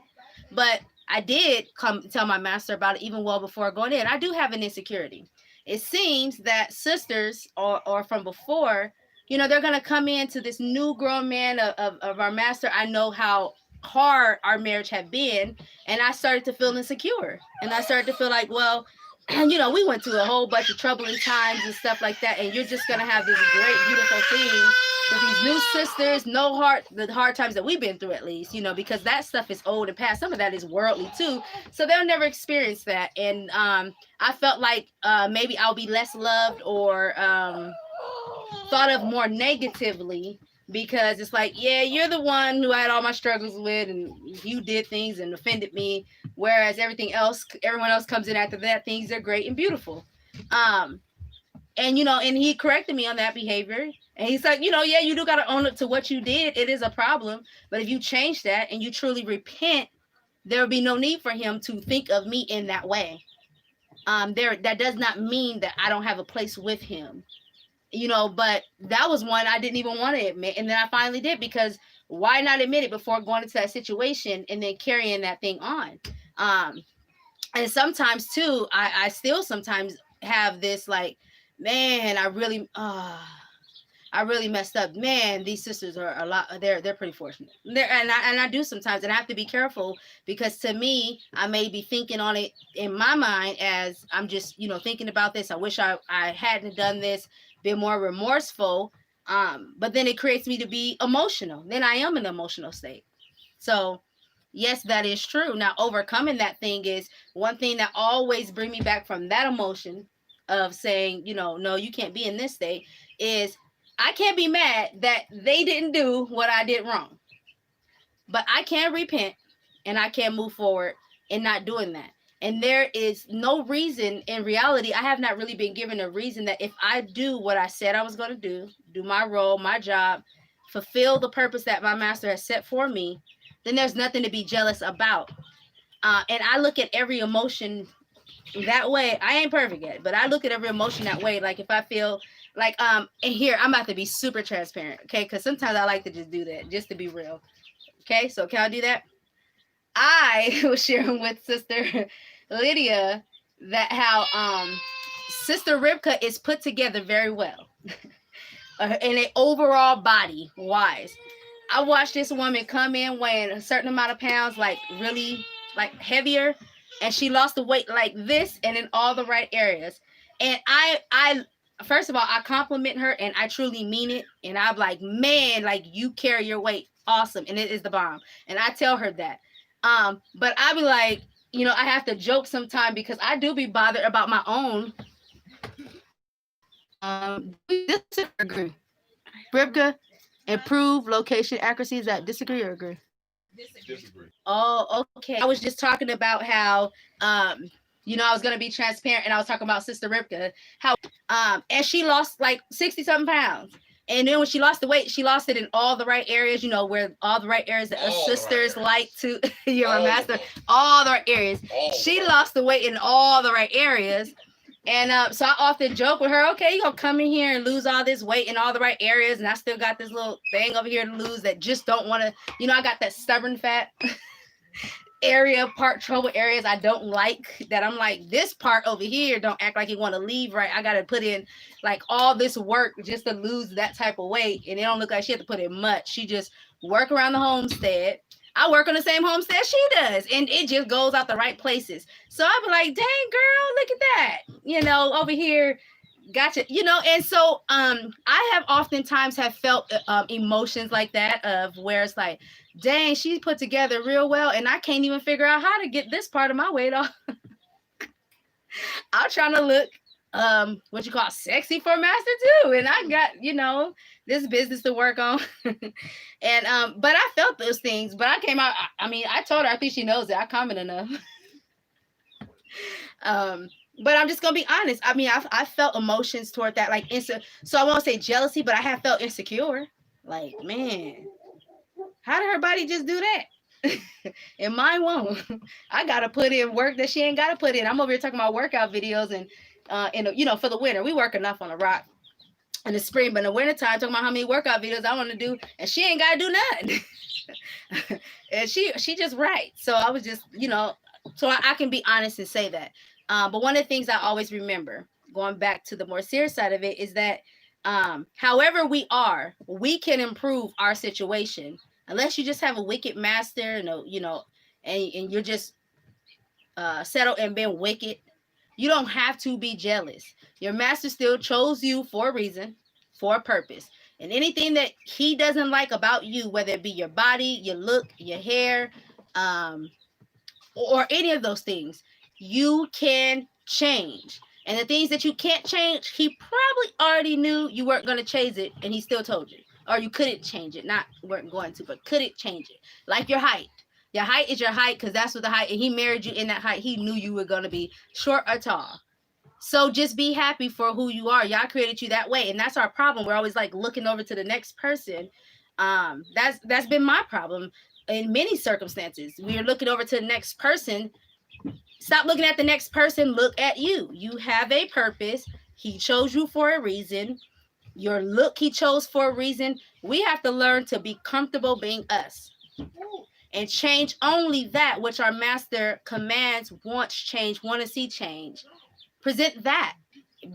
But I did come tell my master about it even well before going in. I do have an insecurity. It seems that sisters or from before, you know, they're going to come into this new grown man of our master. I know how hard our marriage had been, and I started to feel insecure. And I started to feel like, well, And we went through a whole bunch of troubling times and stuff like that, and you're just gonna have this great, beautiful thing with these new sisters. The hard times that we've been through, at least, because that stuff is old and past. Some of that is worldly too, so they'll never experience that. And I felt like maybe I'll be less loved or thought of more negatively, because it's like, yeah, you're the one who I had all my struggles with, and you did things and offended me, whereas everyone else comes in after that, things are great and beautiful. And he corrected me on that behavior, and he's like, yeah, you do got to own up to what you did. It is a problem, but if you change that and you truly repent, there will be no need for him to think of me in that way. That does not mean that I don't have a place with him. But that was one I didn't even want to admit. And then I finally did, because why not admit it before going into that situation and then carrying that thing on? And sometimes too, I still sometimes have this like, man, I really messed up. Man, these sisters are a lot. They're pretty fortunate. And I do sometimes, and I have to be careful, because to me, I may be thinking on it in my mind as I'm just, thinking about this. I wish I hadn't done this, been more remorseful. But then it creates me to be emotional. Then I am in an emotional state. So yes, that is true. Now, overcoming that thing is one thing that always bring me back from that emotion of saying, no, you can't be in this state, is I can't be mad that they didn't do what I did wrong. But I can repent, and I can move forward in not doing that. And there is no reason, in reality, I have not really been given a reason that if I do what I said I was going to do my role, my job, fulfill the purpose that my master has set for me, then there's nothing to be jealous about. And I look at every emotion that way. I ain't perfect yet, but I look at every emotion that way. Like if I feel like, and here, I'm about to be super transparent, okay? Because sometimes I like to just do that, just to be real. Okay, so can I do that? I was sharing with Sister Lydia that how Sister Ribka is put together very well in an overall body wise. I watched this woman come in weighing a certain amount of pounds, like really like heavier, and she lost the weight like this and in all the right areas. And I first of all, I compliment her, and I truly mean it. And I'm like, man, like you carry your weight awesome, and it is the bomb. And I tell her that. But I be like, I have to joke sometimes, because I do be bothered about my own. Disagree. Ribka, improve location accuracy. Is that disagree or agree? Disagree. Oh, okay. I was just talking about how, I was going to be transparent, and I was talking about Sister Ribka, how, and she lost like 60 something pounds. And then when she lost the weight, she lost it in all the right areas, where all the right areas that us sisters like to, you're a master, all the right areas. She lost the weight in all the right areas. And so I often joke with her, okay, you're going to come in here and lose all this weight in all the right areas, and I still got this little thing over here to lose that just don't want to, I got that stubborn fat trouble areas I don't like, that I'm like, this part over here don't act like you want to leave, right? I got to put in like all this work just to lose that type of weight, and it don't look like she had to put in much. She just work around the homestead. I work on the same homestead she does, and it just goes out the right places. So I be like, dang girl, look at that, over here, gotcha, and so I have oftentimes have felt emotions like that, of where it's like, dang, she's put together real well, and I can't even figure out how to get this part of my weight off. I'm trying to look what you call sexy for master too, and I got this business to work on. And but I felt those things, but I came out, I told her, I think she knows it, I comment enough. But I'm just gonna be honest, I felt emotions toward that, like so I won't say jealousy, but I have felt insecure, like, man, how did her body just do that? And mine won't. I gotta put in work that she ain't gotta put in. I'm over here talking about workout videos, and for the winter, we work enough on the rock in the spring, but in the wintertime, talking about how many workout videos I want to do, and she ain't gotta do nothing. And she just right. So I was just, so I can be honest and say that. But one of the things I always remember, going back to the more serious side of it, is that however we are, we can improve our situation. Unless you just have a wicked master, and you're just settled and been wicked, You don't have to be jealous. Your master still chose you for a reason, for a purpose. And anything that he doesn't like about you, whether it be your body, your look, your hair, or any of those things, you can change. And the things that you can't change, he probably already knew you weren't going to change it, and he still told you. Or you couldn't change it. Not weren't going to, but couldn't change it. Like your height. Your height is your height because that's what the height, and he married you in that height. He knew you were going to be short or tall. So just be happy for who you are. Y'all created you that way, and that's our problem. We're always like looking over to the next person. That's been my problem in many circumstances. We're looking over to the next person. Stop looking at the next person. Look at you. You have a purpose. He chose you for a reason. Your look he chose for a reason. We have to learn to be comfortable being us and change only that which our master commands, wants change, want to see change. Present that.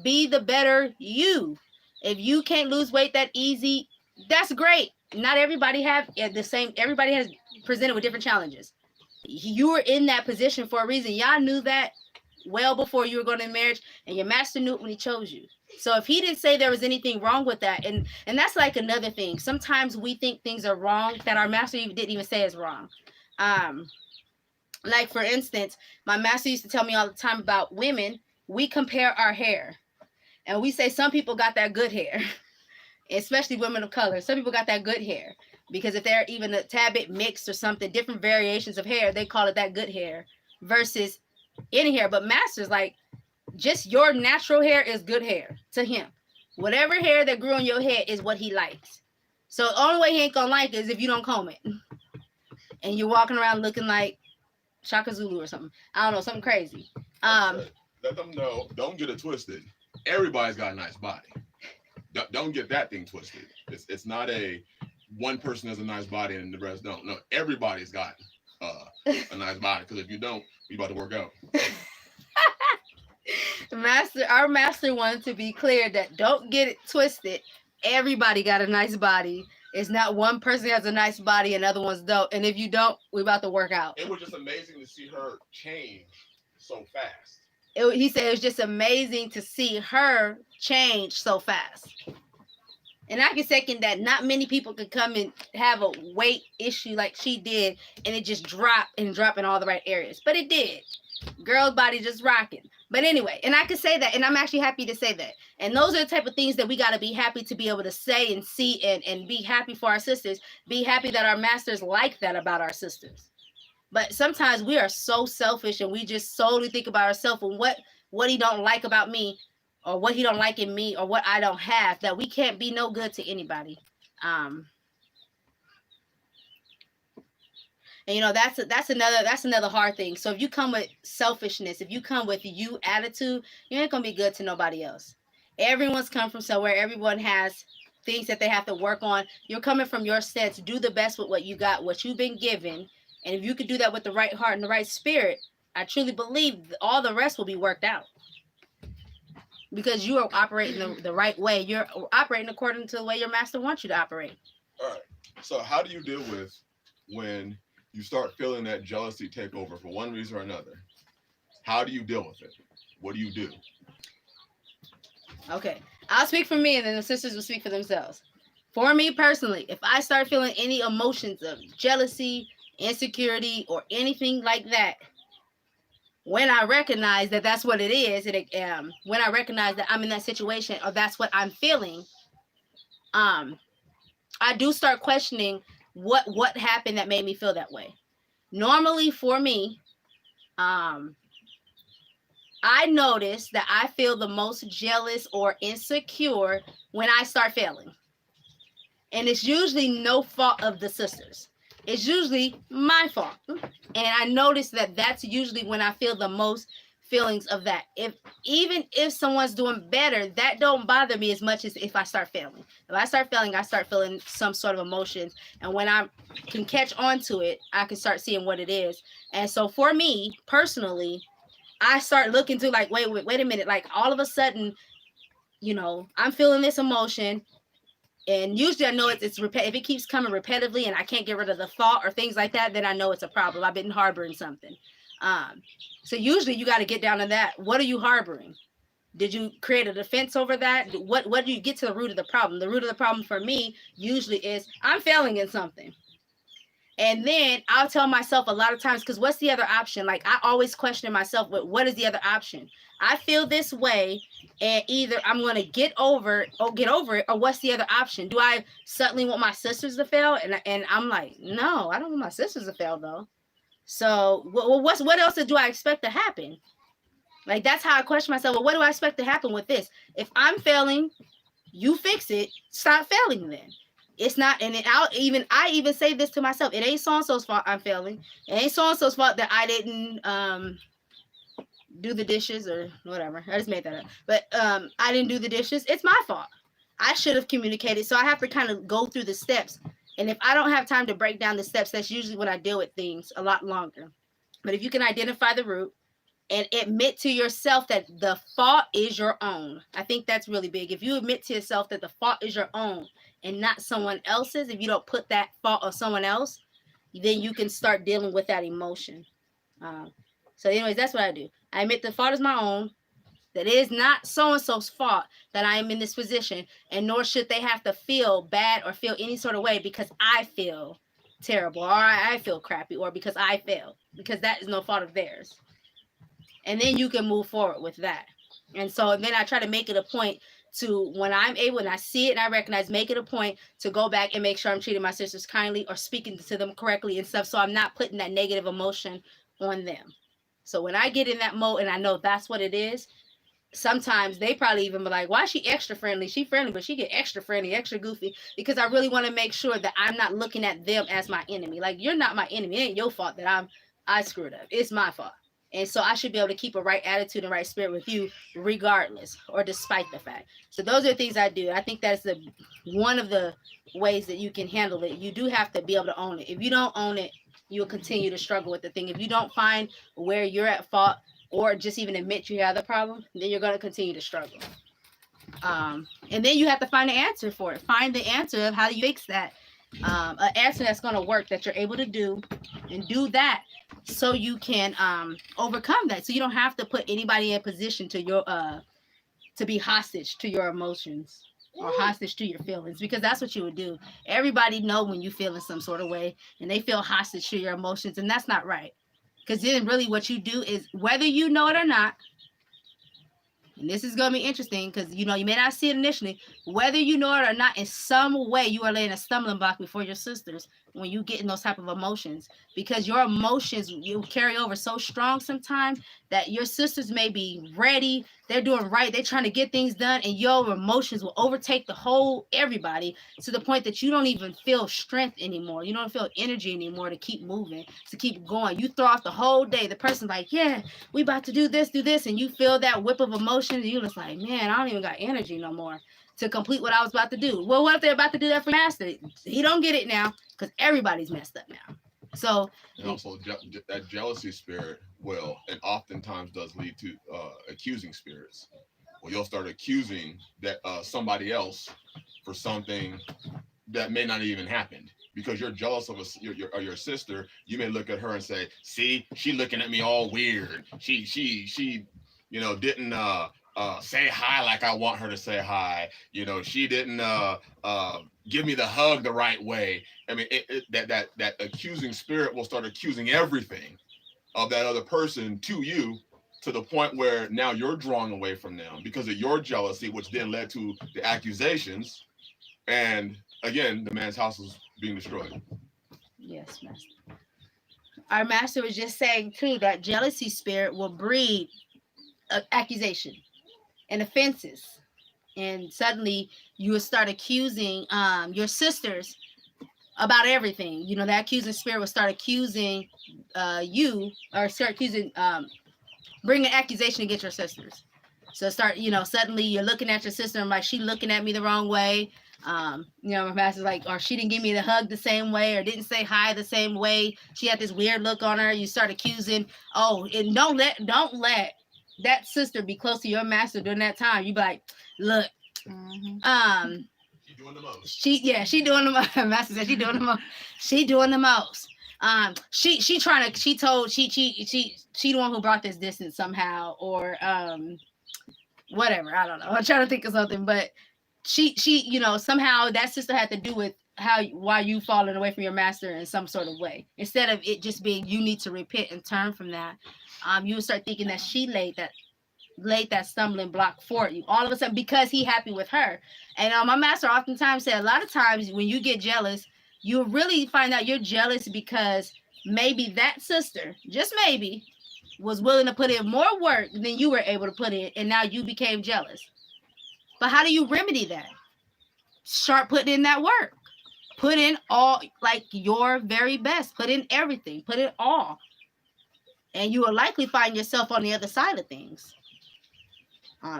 Be the better you. If you can't lose weight that easy, that's great. Not everybody have the same. Everybody has presented with different challenges. You were in that position for a reason. Y'all knew that well before you were going to marriage, and your master knew it when he chose you. So if he didn't say there was anything wrong with that, and that's like another thing. Sometimes we think things are wrong that our master didn't even say is wrong. Like for instance, my master used to tell me all the time about women. We compare our hair, and we say some people got that good hair, especially women of color. Some people got that good hair because if they're even a tad bit mixed or something, different variations of hair, they call it that good hair versus any hair. But master's like, just your natural hair is good hair to him. Whatever hair that grew on your head is what he likes. So the only way he ain't gonna like it is if you don't comb it. And you're walking around looking like Shaka Zulu or something. I don't know, something crazy. Let them know, don't get it twisted. Everybody's got a nice body. Don't get that thing twisted. It's not a one person has a nice body and the rest don't. No, everybody's got a nice body, because if you don't, you about to work out. Our master wanted to be clear that don't get it twisted. Everybody got a nice body. It's not one person has a nice body and other ones don't. And if you don't, we're about to work out. It was just amazing to see her change so fast. He said it was just amazing to see her change so fast. And I can second that. Not many people could come and have a weight issue like she did, and it just drop in all the right areas. But it did. Girl's body just rocking. But anyway, and I can say that, and I'm actually happy to say that. And those are the type of things that we got to be happy to be able to say and see, and be happy for our sisters. Be happy that our masters like that about our sisters. But sometimes we are so selfish, and we just solely think about ourselves and what he don't like about me, or what he don't like in me, or what I don't have, that we can't be no good to anybody. And you know, that's another hard thing. So if you come with selfishness, if you come with you attitude, you ain't gonna be good to nobody else. Everyone's come from somewhere. Everyone has things that they have to work on. You're coming from your sense. Do the best with what you got, what you've been given. And if you could do that with the right heart and the right spirit, I truly believe all the rest will be worked out. Because you are operating the right way. You're operating according to the way your master wants you to operate. All right. So how do you deal with when you start feeling that jealousy take over for one reason or another? How do you deal with it? What do you do? Okay. I'll speak for me, and then the sisters will speak for themselves. For me personally, if I start feeling any emotions of jealousy, insecurity, or anything like that, when I recognize that that's what it is, and when I recognize that I'm in that situation, or that's what I'm feeling, I do start questioning what happened that made me feel that way. Normally for me, I notice that I feel the most jealous or insecure when I start failing. And it's usually no fault of the sisters. It's usually my fault. And I notice that that's usually when I feel the most feelings of that. Even if someone's doing better, that don't bother me as much as if I start failing. If I start failing, I start feeling some sort of emotions. And when I can catch on to it, I can start seeing what it is. And so for me, personally, I start looking to like, wait a minute. Like all of a sudden, you know, I'm feeling this emotion. And usually I know it's if it keeps coming repetitively and I can't get rid of the thought or things like that, then I know it's a problem. I've been harboring something. So usually you got to get down to that. What are you harboring? Did you create a defense over that? What do you get to the root of the problem? The root of the problem for me usually is I'm failing in something. And then I'll tell myself a lot of times, because what's the other option? Like I always question myself, what is the other option? I feel this way, and either I'm going to get over it, or what's the other option? Do I suddenly want my sisters to fail? And I'm like, no, I don't want my sisters to fail though. So what else do I expect to happen? Like that's how I question myself. Well, what do I expect to happen with this? If I'm failing, you fix it. Stop failing then. It's not, and I even say this to myself. It ain't so-and-so's fault I'm failing. It ain't so-and-so's fault that I didn't do the dishes or whatever. I just made that up. But I didn't do the dishes. It's my fault. I should have communicated. So I have to kind of go through the steps. And if I don't have time to break down the steps, that's usually when I deal with things a lot longer. But if you can identify the root and admit to yourself that the fault is your own. I think that's really big. If you admit to yourself that the fault is your own and not someone else's, if you don't put that fault on someone else, then you can start dealing with that emotion. So anyways, that's what I do. I admit the fault is my own. That it is not so-and-so's fault that I am in this position, and nor should they have to feel bad or feel any sort of way because I feel terrible or I feel crappy or because I failed, because that is no fault of theirs. And then you can move forward with that. And so then I try to make it a point to, when I'm able and I see it and I recognize, make it a point to go back and make sure I'm treating my sisters kindly or speaking to them correctly and stuff. So I'm not putting that negative emotion on them. So when I get in that mode and I know that's what it is, sometimes they probably even be like, why is she extra friendly? She friendly, but she get extra friendly, extra goofy, because I really want to make sure that I'm not looking at them as my enemy. Like, you're not my enemy. It ain't your fault that I screwed up. It's my fault. And so I should be able to keep a right attitude and right spirit with you regardless or despite the fact. So those are the things I do. I think that's one of the ways that you can handle it. You do have to be able to own it. If you don't own it, you'll continue to struggle with the thing. If you don't find where you're at fault or just even admit you have the problem, then you're going to continue to struggle. And then you have to find the answer for it. Find the answer of how do you fix that. An answer that's going to work, that you're able to do, and do that so you can overcome that. So you don't have to put anybody in a position to be hostage to your emotions or hostage to your feelings, because that's what you would do. Everybody know when you feel in some sort of way and they feel hostage to your emotions, and that's not right. Because then really what you do is, whether you know it or not, and this is going to be interesting because, you may not see it initially, whether you know it or not, in some way you are laying a stumbling block before your sisters when you get in those type of emotions, because your emotions, you carry over so strong sometimes that your sisters may be ready, they're doing right, they're trying to get things done, and your emotions will overtake everybody to the point that you don't even feel strength anymore. You don't feel energy anymore to keep moving, to keep going. You throw off the whole day. The person's like, yeah, we about to do this, and you feel that whip of emotion, and you're just like, man, I don't even got energy no more to complete what I was about to do. Well, what if they're about to do that for Master? He don't get it now because everybody's messed up now. So, and also that jealousy spirit will, and oftentimes does lead to accusing spirits. Well, you'll start accusing that somebody else for something that may not even happened, because you're jealous of your sister. You may look at her and say, "See, she looking at me all weird. She didn't say hi like I want her to say hi. She didn't give me the hug the right way." I mean, that accusing spirit will start accusing everything of that other person to you, to the point where now you're drawing away from them because of your jealousy, which then led to the accusations. And again, the man's house is being destroyed. Yes, Master. Our Master was just saying too that jealousy spirit will breed accusation and offenses, and suddenly you will start accusing your sisters about everything. That accusing spirit will start accusing you, or start accusing, bring an accusation against your sisters. So suddenly you're looking at your sister and like, she looking at me the wrong way. My Master's like, or she didn't give me the hug the same way, or didn't say hi the same way. She had this weird look on her. You start accusing. And don't let that sister be close to your Master during that time. You be like, look, She doing the most. She doing the most. Master said she doing the most. She doing the most. she trying to, she told, she the one who brought this distance somehow, or whatever, I don't know, I'm trying to think of something, but she you know, somehow that sister had to do with why you falling away from your master in some sort of way, instead of it just being you need to repent and turn from that. You start thinking that she laid that stumbling block for you all of a sudden because he happy with her. And my master oftentimes said a lot of times when you get jealous, you really find out you're jealous because maybe that sister, just maybe, was willing to put in more work than you were able to put in, and now you became jealous. But how do you remedy that? Start putting in that work. Put in all, like, your very best. Put in everything. Put it all. And you will likely find yourself on the other side of things.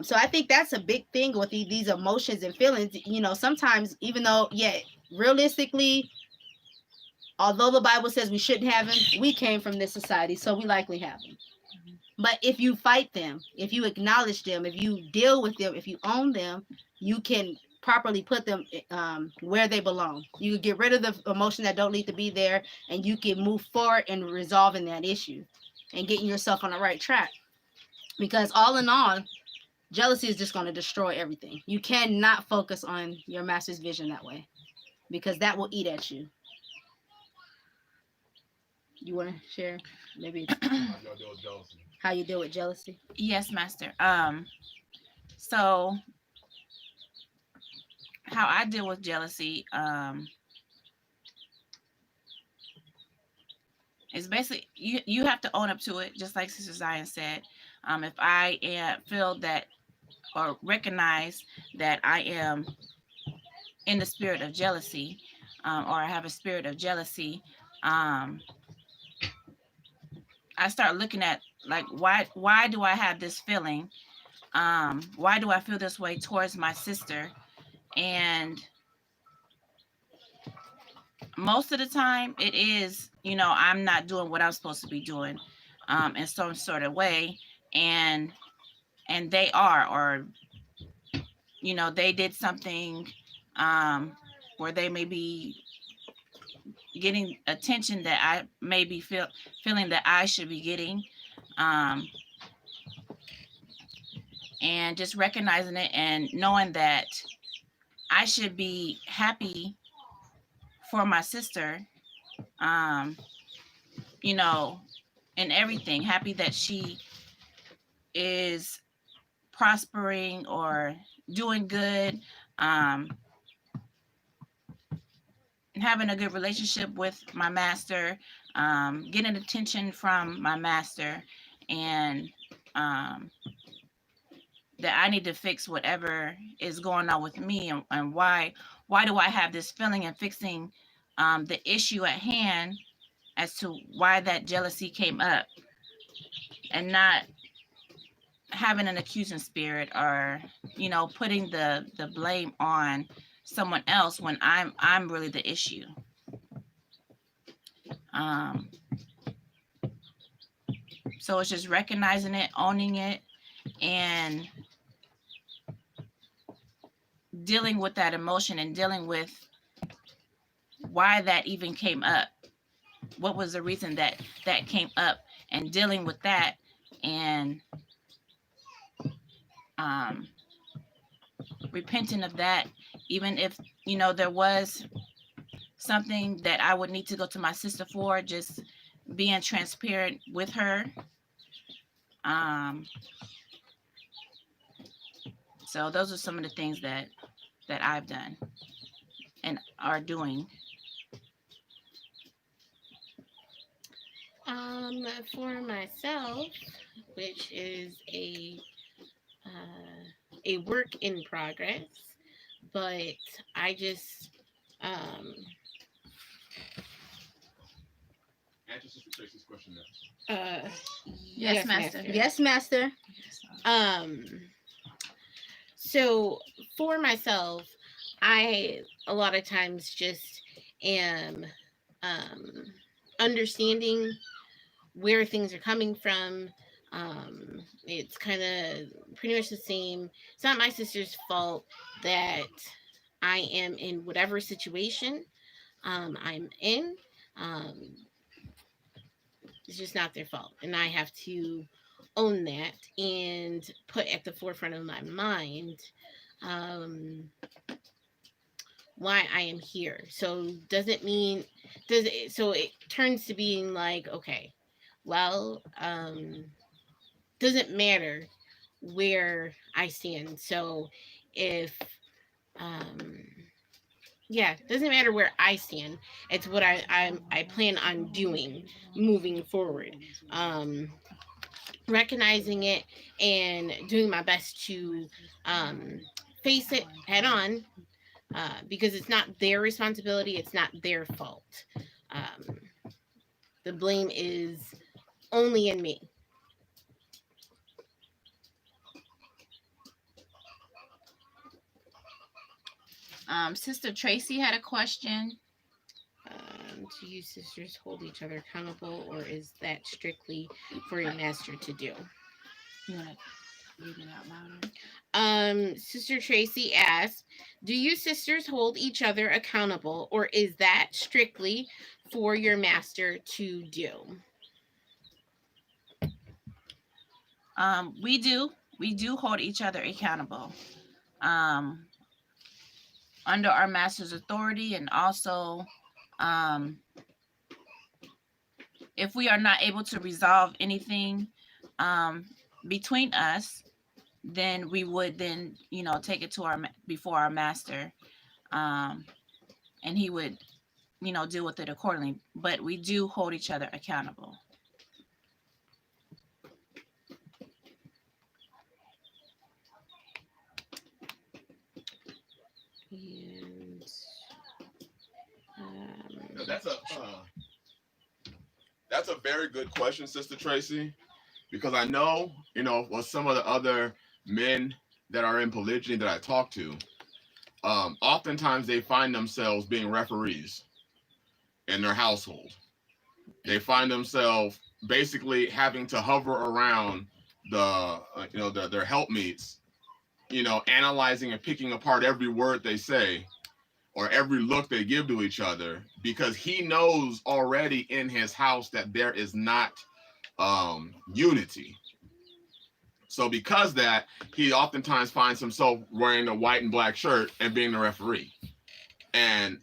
So I think that's a big thing with these emotions and feelings. You know, sometimes, even though, yeah, realistically, although the Bible says we shouldn't have them, we came from this society, so we likely have them. But if you fight them, if you acknowledge them, if you deal with them, if you own them, you can properly put them where they belong. You can get rid of the emotion that don't need to be there, and you can move forward in resolving that issue and getting yourself on the right track. Because all in all, jealousy is just going to destroy everything. You cannot focus on your master's vision that way, because that will eat at you. You want to share maybe how you deal with jealousy? Yes, master. So how I deal with jealousy is basically you have to own up to it, just like Sister Zion said. If I feel that or recognize that I am in the spirit of jealousy, or I have a spirit of jealousy, I start looking at, like, why do I have this feeling? Why do I feel this way towards my sister? And most of the time it is, I'm not doing what I'm supposed to be doing in some sort of way. And they are, or, they did something where they may be getting attention that I may be feeling that I should be getting. And just recognizing it and knowing that I should be happy for my sister, in everything, happy that she is prospering or doing good, having a good relationship with my master, getting attention from my master, and that I need to fix whatever is going on with me, and why do I have this feeling, and fixing the issue at hand as to why that jealousy came up, and not having an accusing spirit, or putting the blame on someone else when I'm really the issue. So it's just recognizing it, owning it, and dealing with that emotion, and dealing with why that even came up. What was the reason that came up, and dealing with that, and repenting of that, even if there was something that I would need to go to my sister for, just being transparent with her. So those are some of the things that I've done and are doing. For myself, which is a work in progress, but I just Answer Sister Tracy's question now. Yes, Master. Yes, Master. So for myself, I a lot of times just am understanding where things are coming from. It's kind of pretty much the same. It's not my sister's fault that I am in whatever situation I'm in. It's just not their fault. And I have to own that and put at the forefront of my mind why I am here. So doesn't mean so it turns to being like, okay, well, doesn't matter where I stand. So if doesn't matter where I stand. It's what I plan on doing moving forward. Recognizing it and doing my best to face it head on, because it's not their responsibility. It's not their fault. The blame is only in me. Sister Tracy had a question. Do you sisters hold each other accountable, or is that strictly for your master to do? You want to read it out louder? Sister Tracy asked, do you sisters hold each other accountable, or is that strictly for your master to do? We do hold each other accountable under our master's authority, and also if we are not able to resolve anything between us, then we would then, take it to before our master, and he would, deal with it accordingly. But we do hold each other accountable. And that's a very good question, Sister Tracy, because I know, some of the other men that are in polygyny that I talk to, oftentimes they find themselves being referees in their household. They find themselves basically having to hover around their helpmeets, analyzing and picking apart every word they say or every look they give to each other, because he knows already in his house that there is not unity. So because that, he oftentimes finds himself wearing a white and black shirt and being the referee, and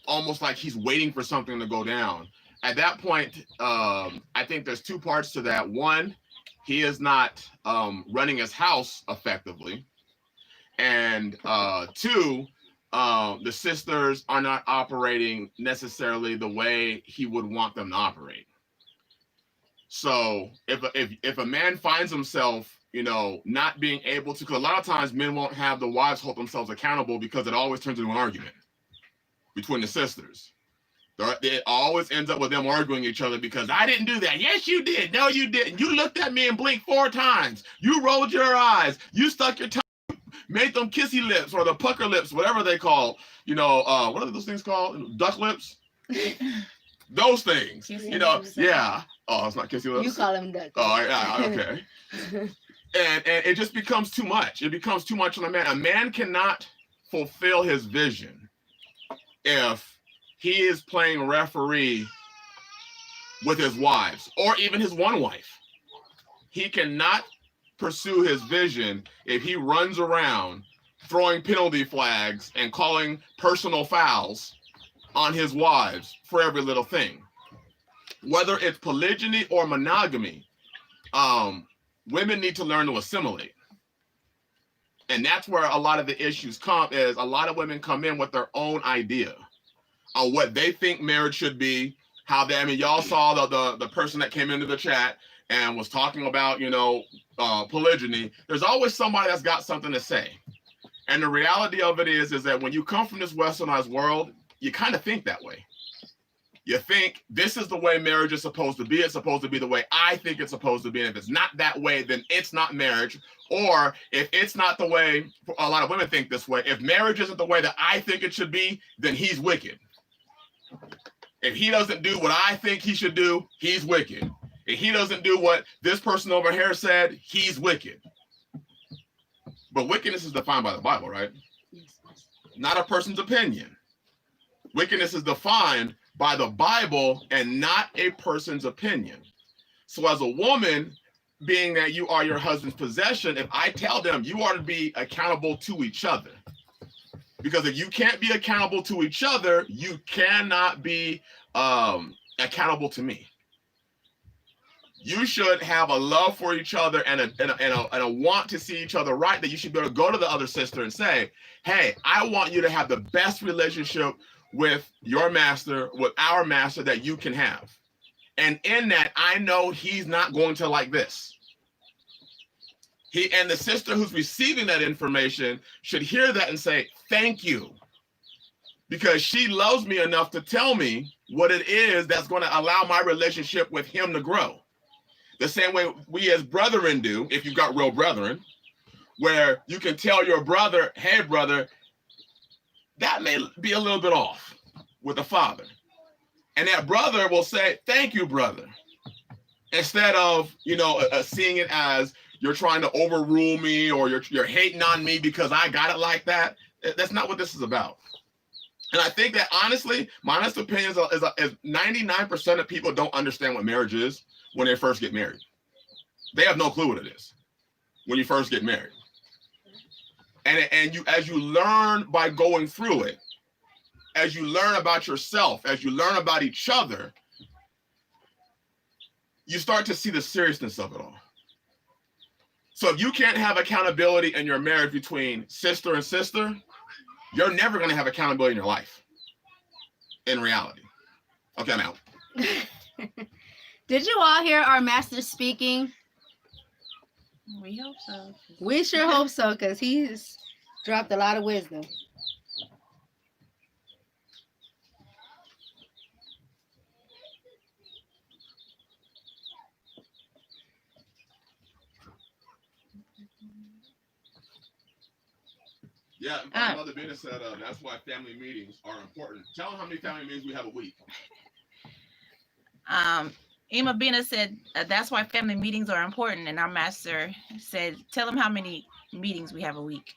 almost like he's waiting for something to go down. At that point, I think there's two parts to that. One, he is not running his house effectively. And two, the sisters are not operating necessarily the way he would want them to operate. So if a man finds himself, not being able to, because a lot of times men won't have the wives hold themselves accountable because it always turns into an argument between the sisters. It always ends up with them arguing each other because I didn't do that. Yes, you did. No, you didn't. You looked at me and blinked 4 times. You rolled your eyes. You stuck your tongue, made them kissy lips or the pucker lips, whatever they call. What are those things called? Duck lips? Those things. Yeah. Oh, it's not kissy lips. You call them duck. Oh, yeah. Okay. And it just becomes too much. It becomes too much on a man. A man cannot fulfill his vision if he is playing referee with his wives or even his one wife. He cannot pursue his vision if he runs around throwing penalty flags and calling personal fouls on his wives for every little thing. Whether it's polygyny or monogamy, women need to learn to assimilate. And that's where a lot of the issues come, is a lot of women come in with their own idea on what they think marriage should be, how they, y'all saw the person that came into the chat and was talking about, polygyny. There's always somebody that's got something to say. And the reality of it is that when you come from this westernized world, you kind of think that way. You think this is the way marriage is supposed to be. It's supposed to be the way I think it's supposed to be. And if it's not that way, then it's not marriage. Or if it's not the way, a lot of women think this way, if marriage isn't the way that I think it should be, then he's wicked. If he doesn't do what I think he should do, he's wicked. If he doesn't do what this person over here said, he's wicked. But wickedness is defined by the Bible, right? Not a person's opinion. Wickedness is defined by the Bible and not a person's opinion. So as a woman, being that you are your husband's possession, if I tell them you are to be accountable to each other, because if you can't be accountable to each other, you cannot be accountable to me. You should have a love for each other and a want to see each other right, that you should be able to go to the other sister and say, hey, I want you to have the best relationship with your master, with our master that you can have. And in that, I know he's not going to like this. He and the sister who's receiving that information should hear that and say, thank you. Because she loves me enough to tell me what it is that's going to allow my relationship with him to grow. The same way we as brethren do, if you've got real brethren, where you can tell your brother, hey, brother, that may be a little bit off with the father. And that brother will say, thank you, brother. Instead of, seeing it as you're trying to overrule me or you're hating on me because I got it like that. That's not what this is about. And I think that, honestly, my honest opinion is 99% of people don't understand what marriage is when they first get married. They have no clue what it is when you first get married. And you, as you learn by going through it, as you learn about yourself, as you learn about each other, you start to see the seriousness of it all. So if you can't have accountability in your marriage between sister and sister, you're never going to have accountability in your life, in reality. Okay, I'm out. Did you all hear our master speaking? We hope so. We sure hope so, because he's dropped a lot of wisdom. Yeah, Mother Bina said that's why family meetings are important. Tell them how many family meetings we have a week. Ima Bina said that's why family meetings are important, and our master said, tell them how many meetings we have a week.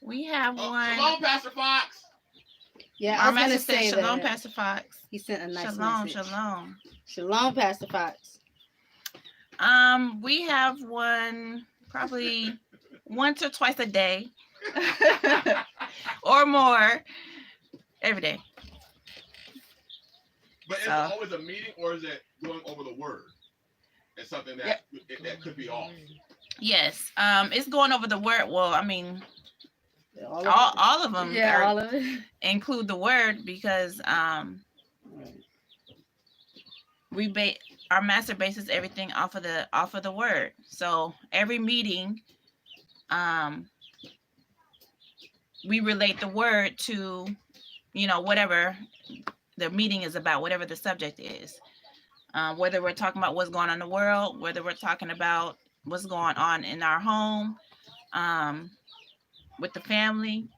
We have one. Shalom, Pastor Fox. Yeah, our I was master gonna said, say shalom, that. Pastor Fox. He sent a nice Shalom, message. shalom. Shalom, Pastor Fox. We have one probably once or twice a day or more every day. But is it always a meeting, or is it going over the word? It's something that that could be off. Yes, it's going over the word. Well, I mean, all of them. Yeah, all of it include the word, because our master bases everything off of the word. So every meeting, we relate the word to, whatever the meeting is about, whatever the subject is. Whether we're talking about what's going on in the world, whether we're talking about what's going on in our home, with the family.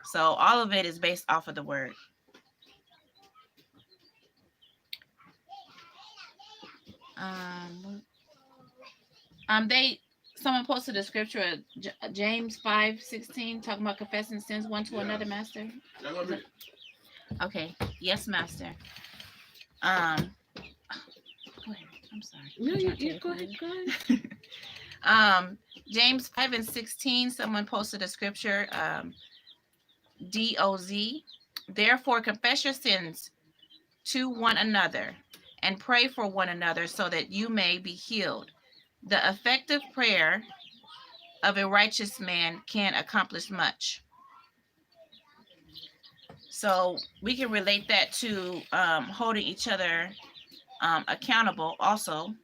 So all of it is based off of the word. Someone posted a scripture, James 5:16, talking about confessing sins one to another, master. Okay. Yes, master. Go ahead. I'm sorry. No, you go ahead. James 5:16, someone posted a scripture, DOZ. Therefore, confess your sins to one another and pray for one another so that you may be healed. The effective prayer of a righteous man can accomplish much. So we can relate that to holding each other accountable also.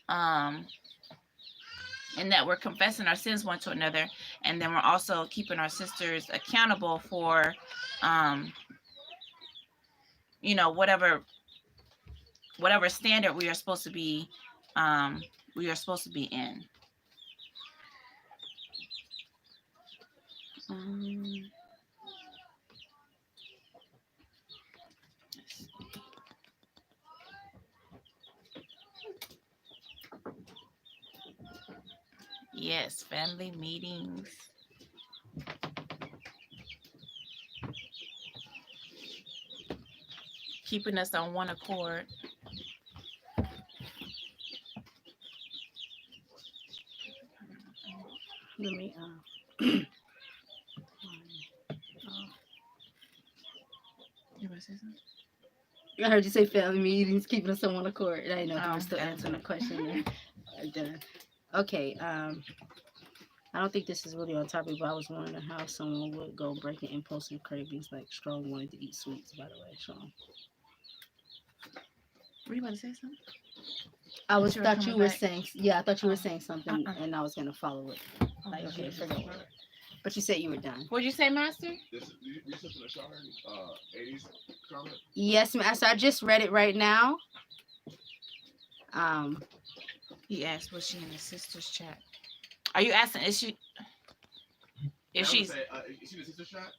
And that we're confessing our sins one to another, and then we're also keeping our sisters accountable for whatever standard we are supposed to be in. Yes, family meetings. keeping us on one accord. Let me. You wanna say something? I heard you say family meetings, keeping us on one accord. I didn't know if you Oh, were still okay. answering the question there. Done. Okay. I don't think this is really on topic, but I was wondering how someone would go breaking impulsive cravings like strong wanting to eat sweets. By the way, Sean. Were you about to say something? I You were thought you coming were back. saying, yeah, I thought you were Oh. saying something, and I was gonna follow it. Like, okay, forget it. But you said you were done. What'd you say, Master? You said in the shower, 80s comment? Yes, Master. I just read it right now. He asked, was she in the sister's chat? Are you asking, is she? If she's, Say, is she in the sister chat?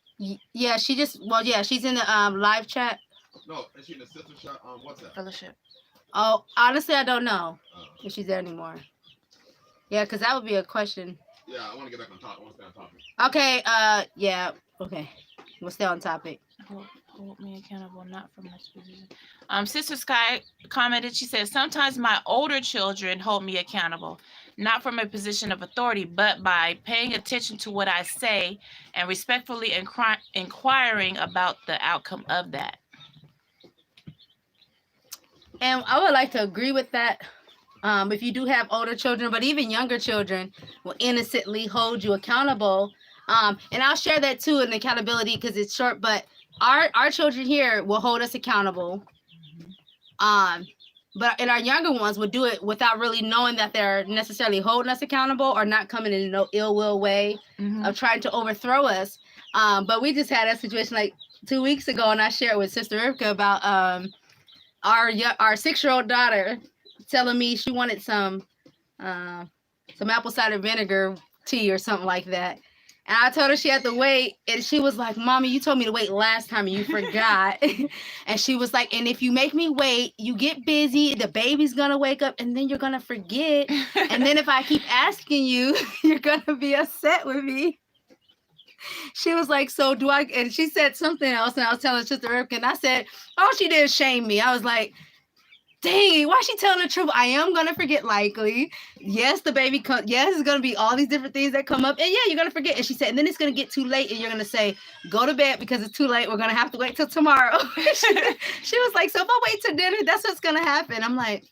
Yeah, she just, well, yeah, she's in the live chat. No, is she in the sister chat on WhatsApp? fellowship. Oh, honestly, I don't know Oh. if she's there anymore. Yeah, because that would be a question. Yeah, I want to get back on top. I want to stay on topic. Okay, yeah, okay. We'll stay on topic. Hold me accountable, not from this position. Sister Sky commented, she said, sometimes my older children hold me accountable, not from a position of authority, but by paying attention to what I say and respectfully inquiring about the outcome of that. And I would like to agree with that. If you do have older children, but even younger children will innocently hold you accountable. And I'll share that too in accountability because it's short, but our children here will hold us accountable. But our younger ones would do it without really knowing that they're necessarily holding us accountable or not coming in no ill will way of trying to overthrow us. But we just had a situation like 2 weeks ago, and I shared with Sister Rivka about our 6-year-old daughter telling me she wanted some apple cider vinegar tea or something like that. And I told her she had to wait, and she was like, Mommy, you told me to wait last time and you forgot. And she was like, and if you make me wait, you get busy, the baby's gonna wake up, and then you're gonna forget. And then if I keep asking you, you're gonna be upset with me. She was like, so do I? And she said something else, and I was telling Sister Rivka, and I said, all she did is shame me. I was like, dang, why is she telling the truth? I am gonna forget likely. Yes, the baby yes, it's gonna be all these different things that come up. And yeah, you're gonna forget. And she said, and then it's gonna get too late, and you're gonna say, go to bed because it's too late. We're gonna have to wait till tomorrow. She was like, so if I wait till dinner, that's what's gonna happen. I'm like,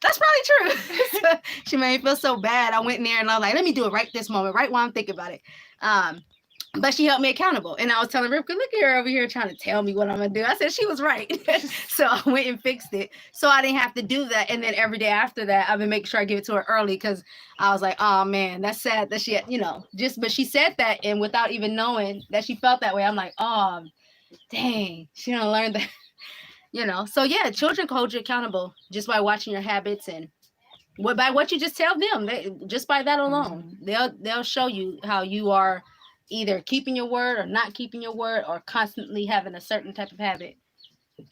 that's probably true. So she made me feel so bad. I went in there and I was like, let me do it right this moment, right while I'm thinking about it. But she held me accountable. And I was telling Rivka, look at her over here trying to tell me what I'm going to do. I said, she was right. So I went and fixed it. So I didn't have to do that. And then every day after that, I've been making sure I give it to her early because I was like, oh, man, that's sad that she, but she said that. And without even knowing that she felt that way, I'm like, oh, dang, she didn't learn that. So yeah, children can hold you accountable just by watching your habits and by what you just tell them. Just by that alone, they'll show you how you are either keeping your word or not keeping your word or constantly having a certain type of habit. All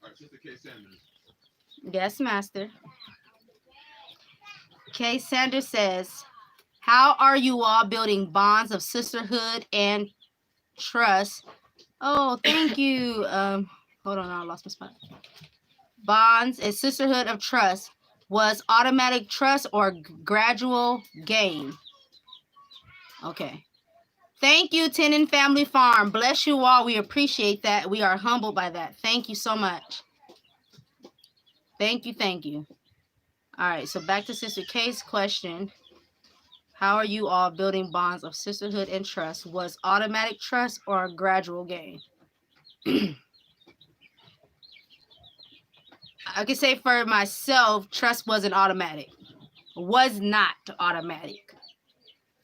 right, Sister K. Sanders. Yes, Master. K. Sanders says, how are you all building bonds of sisterhood and trust? Oh, thank you. Hold on, I lost my spot. Bonds and sisterhood of trust was automatic trust or gradual gain. Okay. Thank you, Tenon Family Farm. Bless you all. We appreciate that. We are humbled by that. Thank you so much. Thank you. Thank you. All right. So back to Sister K's question. How are you all building bonds of sisterhood and trust? Was automatic trust or a gradual gain? I can say for myself, trust wasn't automatic. Was not automatic.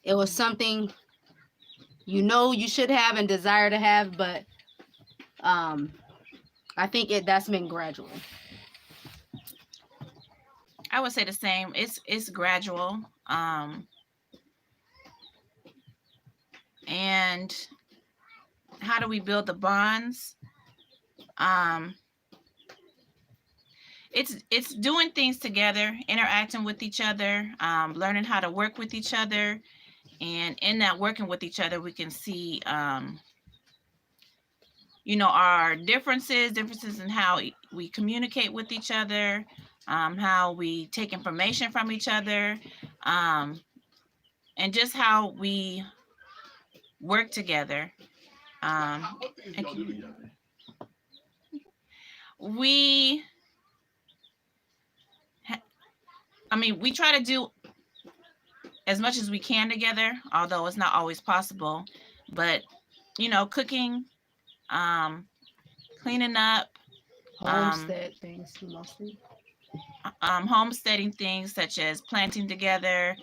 It was something you should have and desire to have, but I think that's been gradual. I would say the same. It's gradual. And how do we build the bonds? It's doing things together, interacting with each other, learning how to work with each other. And in that working with each other, we can see, our differences in how we communicate with each other, how we take information from each other, and just how we work together. What things y'all do together? We try to do as much as we can together, although it's not always possible. But cooking, cleaning up, Homestead things mostly. homesteading things such as planting together,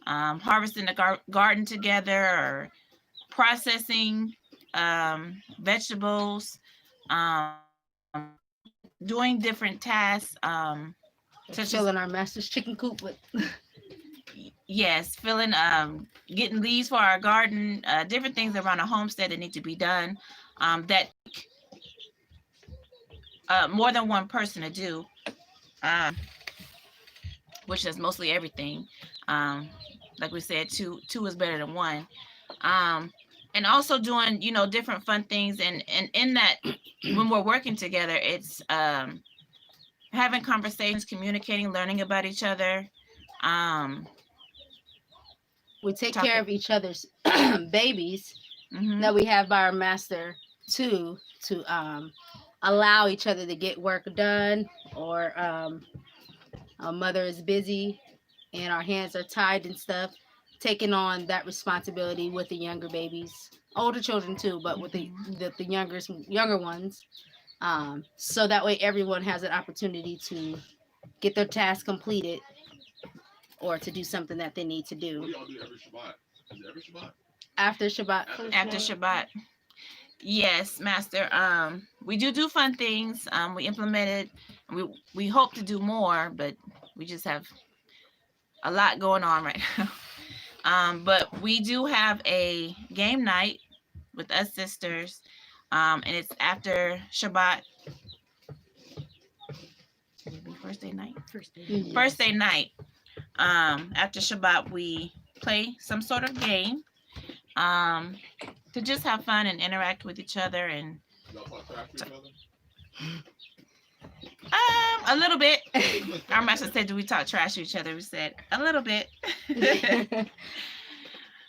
harvesting the garden together, or processing vegetables, doing different tasks. Such as, Filling our master's chicken coop with. yes, getting leaves for our garden, different things around a homestead that need to be done, that more than one person to do, which is mostly everything. Like we said, two is better than one. And also doing, different fun things. And in that, when we're working together, it's having conversations, communicating, learning about each other. We take care of each other's babies Mhm. that we have by our master too, to allow each other to get work done, or our mother is busy and our hands are tied and stuff, taking on that responsibility with the younger babies, older children too, but with the younger ones, so that way everyone has an opportunity to get their task completed or to do something that they need to What do. do y'all do every Shabbat? Is it every Shabbat? After Shabbat. After Shabbat. Yes, Master. We do fun things. We implemented. We hope to do more, but we just have a lot going on right now. But we do have a game night with us sisters, and it's after Shabbat. Would it be first day night? Yes. First day night. After Shabbat, we play some sort of game, to just have fun and interact with each other, and Y'all talk trash to each other? a little bit. Our master said, "Do we talk trash to each other?" We said a little bit.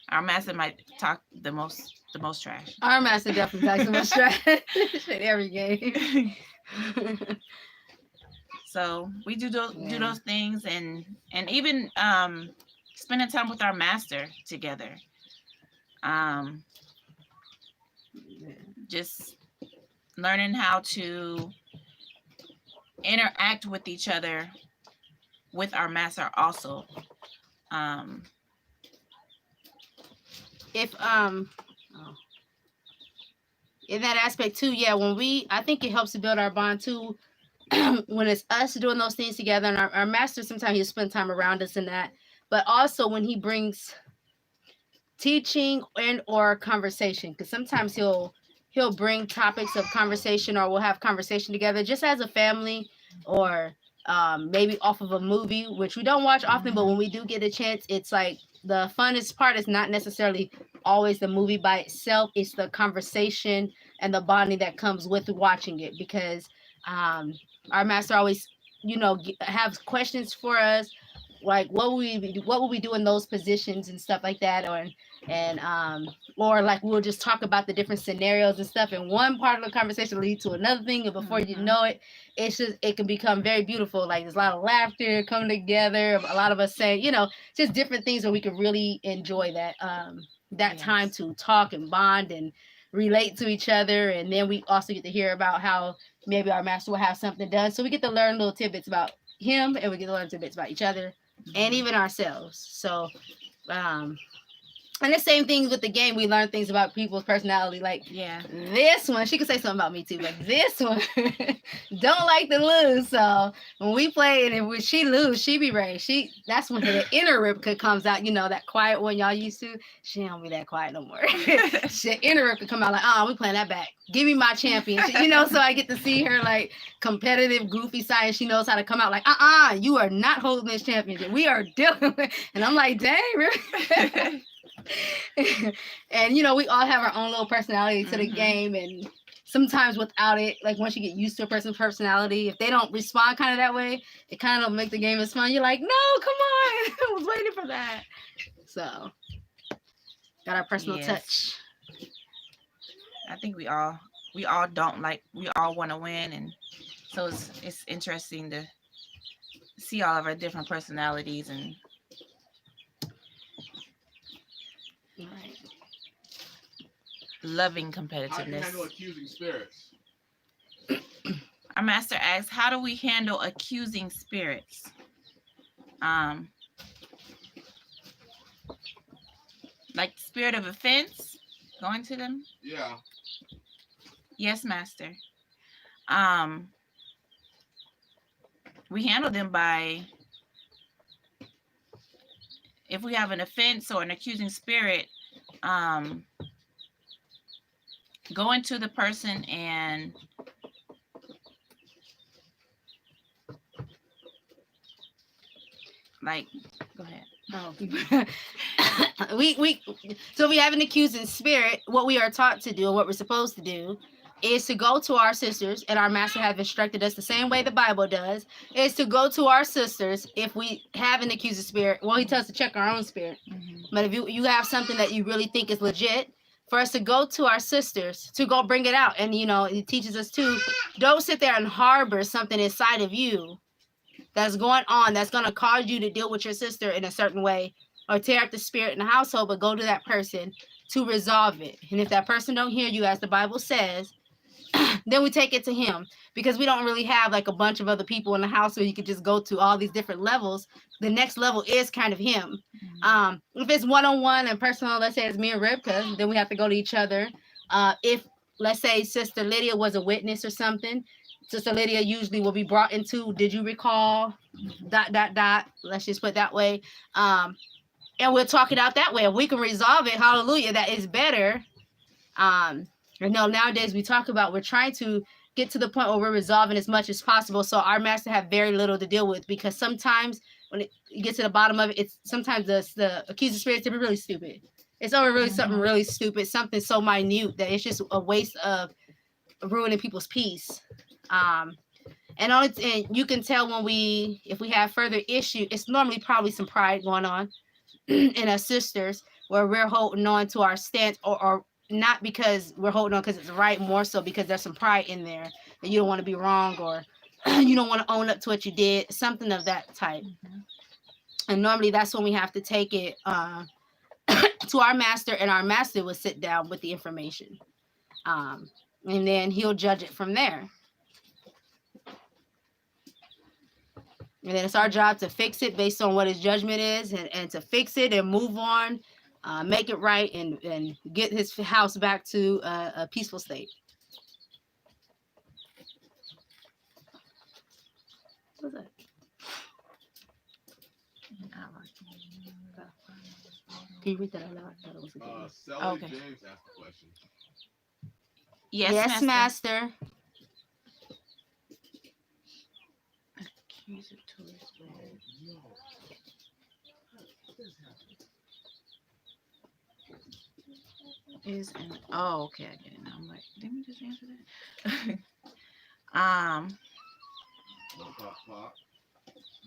Our master might talk the most trash. Our master definitely talks so much trash in every game. So we do those things, and even spending time with our master together. Just learning how to interact with each other, with our master also. In that aspect too, I think it helps to build our bond too. When it's us doing those things together, and our master, sometimes he'll spend time around us in that, but also when he brings teaching and or conversation, because sometimes he'll bring topics of conversation, or we'll have conversation together just as a family, or maybe off of a movie, which we don't watch often, but when we do get a chance, it's like the funnest part is not necessarily always the movie by itself, it's the conversation and the bonding that comes with watching it, because our master always have questions for us, like what will we do in those positions and stuff like that, or like we'll just talk about the different scenarios and stuff, and one part of the conversation lead to another thing, and before you know it, it can become very beautiful. Like there's a lot of laughter coming together, a lot of us saying just different things where we can really enjoy that time to talk and bond and relate to each other. And then we also get to hear about how maybe our master will have something done, so we get to learn little tidbits about him, and we get to learn tidbits about each other and even ourselves. So and the same thing with the game, we learn things about people's personality, like this one, she could say something about me too, but this one don't like to lose. So when we play, and when she lose, she be ready. That's when the inner Ripka comes out, that quiet one y'all used to. She don't be that quiet no more. The inner Ripka come out like, we playing that back. Give me my championship, so I get to see her like competitive, goofy side, and she knows how to come out like, you are not holding this championship. We are dealing with, and I'm like, dang, really? And we all have our own little personality to the game, and sometimes without it, like once you get used to a person's personality, if they don't respond kind of that way, it kind of make the game as fun. You're like, no, come on, I was waiting for that. So, got our personal Yes. touch. I think we all don't like, we all want to win, and so it's interesting to see all of our different personalities and Right. loving How do you handle competitiveness. accusing spirits? Our master asks, how do we handle accusing spirits? Like spirit of offense going to them? Yeah. Yes, master. We handle them by, if we have an offense or an accusing spirit, going to the person and like, go ahead. Oh. So if we have an accusing spirit, what we are taught to do and what we're supposed to do is to go to our sisters, and our master have instructed us the same way the Bible does, is to go to our sisters if we have an accusing spirit. Well, he tells us to check our own spirit. But if you have something that you really think is legit, for us to go to our sisters to go bring it out. And it teaches us to don't sit there and harbor something inside of you that's going on that's going to cause you to deal with your sister in a certain way or tear up the spirit in the household, but go to that person to resolve it. And if that person don't hear you, as the Bible says, then we take it to him, because we don't really have like a bunch of other people in the house where you could just go to all these different levels. The next level is kind of him. If it's one-on-one and personal, let's say it's me and Ribka, then we have to go to each other. If let's say Sister Lydia was a witness or something, Sister Lydia usually will be brought into, did you recall, ... Let's just put it that way. And we'll talk it out that way. If we can resolve it, hallelujah, that is better. Nowadays we talk about, we're trying to get to the point where we're resolving as much as possible. So our master have very little to deal with, because sometimes when you get to the bottom of it, it's sometimes the accusing spirits to be really stupid. It's over really something really stupid, something so minute that it's just a waste of ruining people's peace. And you can tell if we have further issue, it's normally probably some pride going on in us sisters, where we're holding on to our stance, or not because we're holding on because it's right, more so because there's some pride in there that you don't want to be wrong, or you don't want to own up to what you did, something of that type. And normally that's when we have to take it to our master, and our master will sit down with the information, and then he'll judge it from there. And then it's our job to fix it based on what his judgment is, and to fix it and move on, make it right, and get his house back to a peaceful state. What was that? Can you read that out loud? I thought it was a good one. Sally Okay. James asked the question. Yes, master. Accusatory spirit. Okay, I get it now. I'm like, didn't we just answer that? No, pop.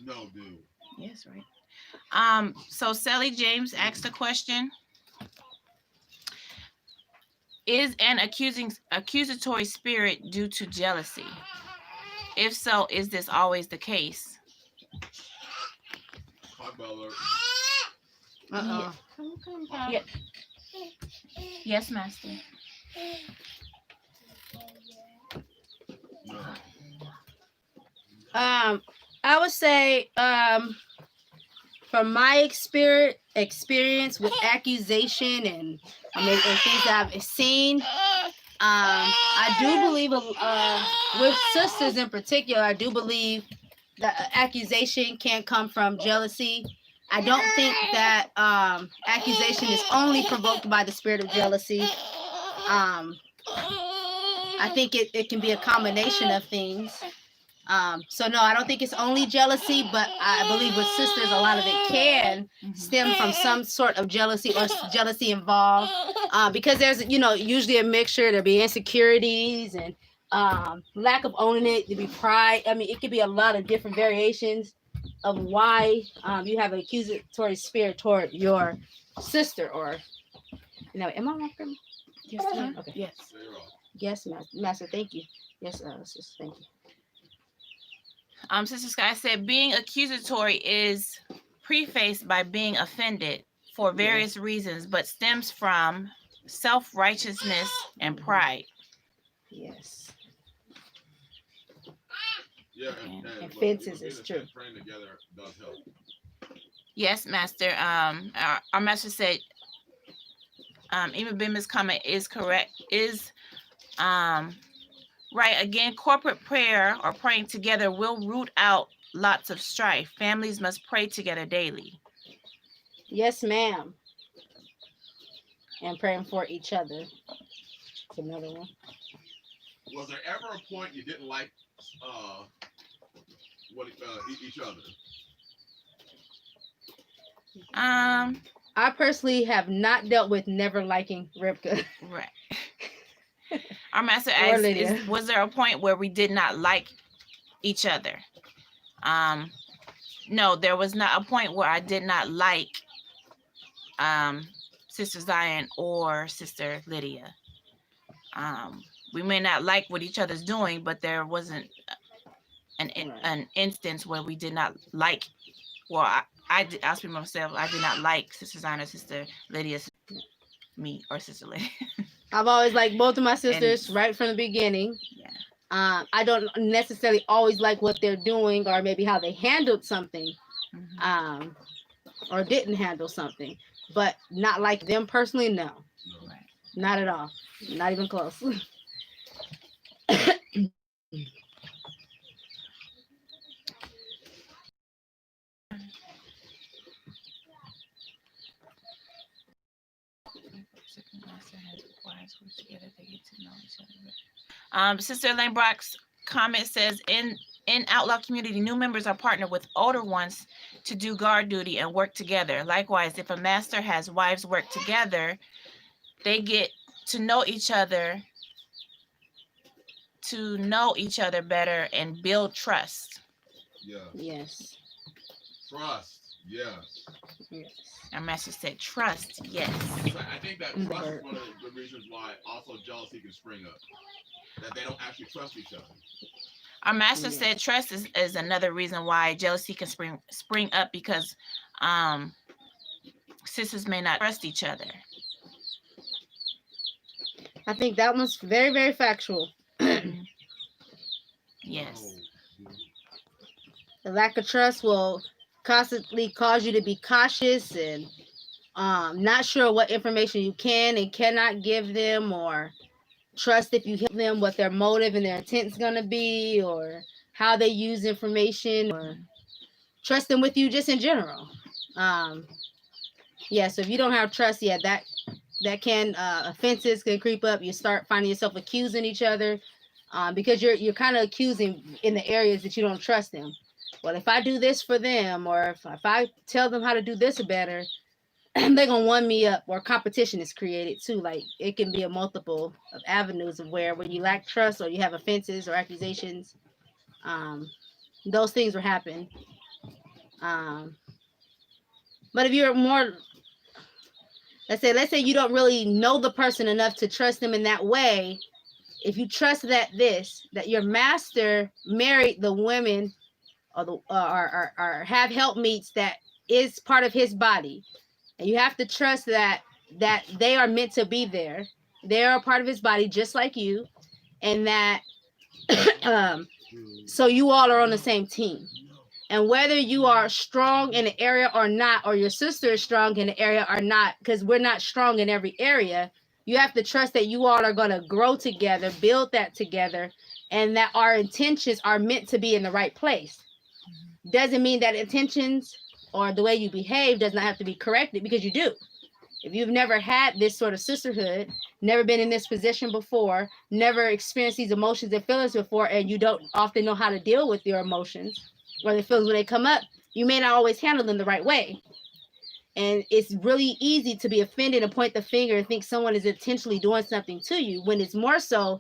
No, dude. Yes, right. So Sally James asked a question. Is an accusatory spirit due to jealousy? If so, is this always the case? Hot Bella. Uh-oh. Yeah. Yes, master. No. I would say, from my experience with accusation and things that I've seen, I do believe with sisters in particular, I do believe that accusation can come from jealousy. I don't think that accusation is only provoked by the spirit of jealousy. I think it can be a combination of things. So no, I don't think it's only jealousy, but I believe with sisters, a lot of it can stem from some sort of jealousy or jealousy involved, because there's, usually a mixture. There'll be insecurities and lack of owning it. There'll be pride. I mean, it could be a lot of different variations of why you have an accusatory spirit toward your sister, or, am I wrong? Yes, ma'am. Okay. Yes. Yes, Master. Thank you. Yes, sister. Thank you. Sister Sky said being accusatory is prefaced by being offended for various reasons, but stems from self-righteousness and pride. Yes. Yeah, And look, fences is true. Praying together does help. Yes, Master. Our Master said, even Bimba's comment is correct. Right. Again, corporate prayer or praying together will root out lots of strife. Families must pray together daily. Yes, ma'am. And praying for each other. That's another one. Was there ever a point you didn't like each other? I personally have not dealt with never liking Ribka. Right. Our Master asked, was there a point where we did not like each other? No, there was not a point where I did not like Sister Zion or Sister Lydia. We may not like what each other's doing, but there wasn't an instance where we did not like. Well, I'll speak for myself. I did not like Sister Zion or Sister Lydia, me or Sister Lydia. I've always liked both of my sisters right from the beginning. Yeah. I don't necessarily always like what they're doing or maybe how they handled something, or didn't handle something, but not like them personally. No, Right. Not at all. Not even close. Sister Elaine Brock's comment says, in Outlaw community, new members are partnered with older ones to do guard duty and work together. Likewise, if a master has wives work together, they get to know each other better and build trust. Yeah. Yes. Trust. Yes. Yes. Our master said trust. Yes. I think that trust is one of the reasons why also jealousy can spring up. That they don't actually trust each other. Our master said trust is another reason why jealousy can spring up, because sisters may not trust each other. I think that one's very, very factual. Yes. The lack of trust will constantly cause you to be cautious and not sure what information you can and cannot give them, or trust if you help them what their motive and their intent is going to be, or how they use information, or trust them with you just in general. So if you don't have trust, that can offenses can creep up. You start finding yourself accusing each other because you're kind of accusing in the areas that you don't trust them. Well, if I do this for them, or if I tell them how to do this better, they're gonna one me up, or competition is created too. Like, it can be a multiple of avenues of where when you lack trust or you have offenses or accusations, those things will happen. But if you're more, let's say you don't really know the person enough to trust them in that way, if you trust that your master married the women or have helpmeets that is part of his body, and you have to trust that they are meant to be there. They are a part of his body just like you, and that so you all are on the same team. And whether you are strong in an area or not, or your sister is strong in an area or not, because we're not strong in every area, you have to trust that you all are going to grow together, build that together, and that our intentions are meant to be in the right place. Doesn't mean that intentions or the way you behave does not have to be corrected, because you do. If you've never had this sort of sisterhood, never been in this position before, never experienced these emotions and feelings before, and you don't often know how to deal with your emotions or the feelings when they come up, you may not always handle them the right way. And it's really easy to be offended and point the finger and think someone is intentionally doing something to you, when it's more so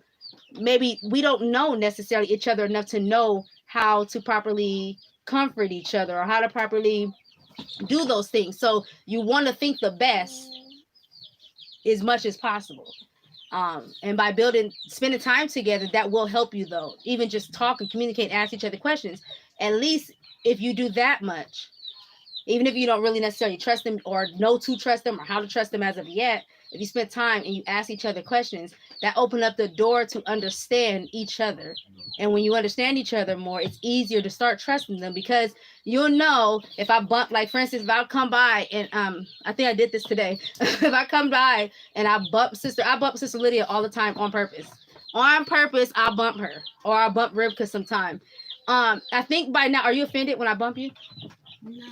maybe we don't know necessarily each other enough to know how to properly comfort each other or how to properly do those things. So you want to think the best as much as possible. And by spending time together, that will help you though. Even just talk and communicate, ask each other questions. At least if you do that much, even if you don't really necessarily trust them or know to trust them or how to trust them as of yet, if you spend time and you ask each other questions, that open up the door to understand each other. And when you understand each other more, it's easier to start trusting them, because you'll know if I bump, like for instance, if I come by and I think I did this today. If I come by and I bump Sister Lydia all the time on purpose. On purpose, I bump her, or I bump Rivka sometime. I think by now, are you offended when I bump you? No.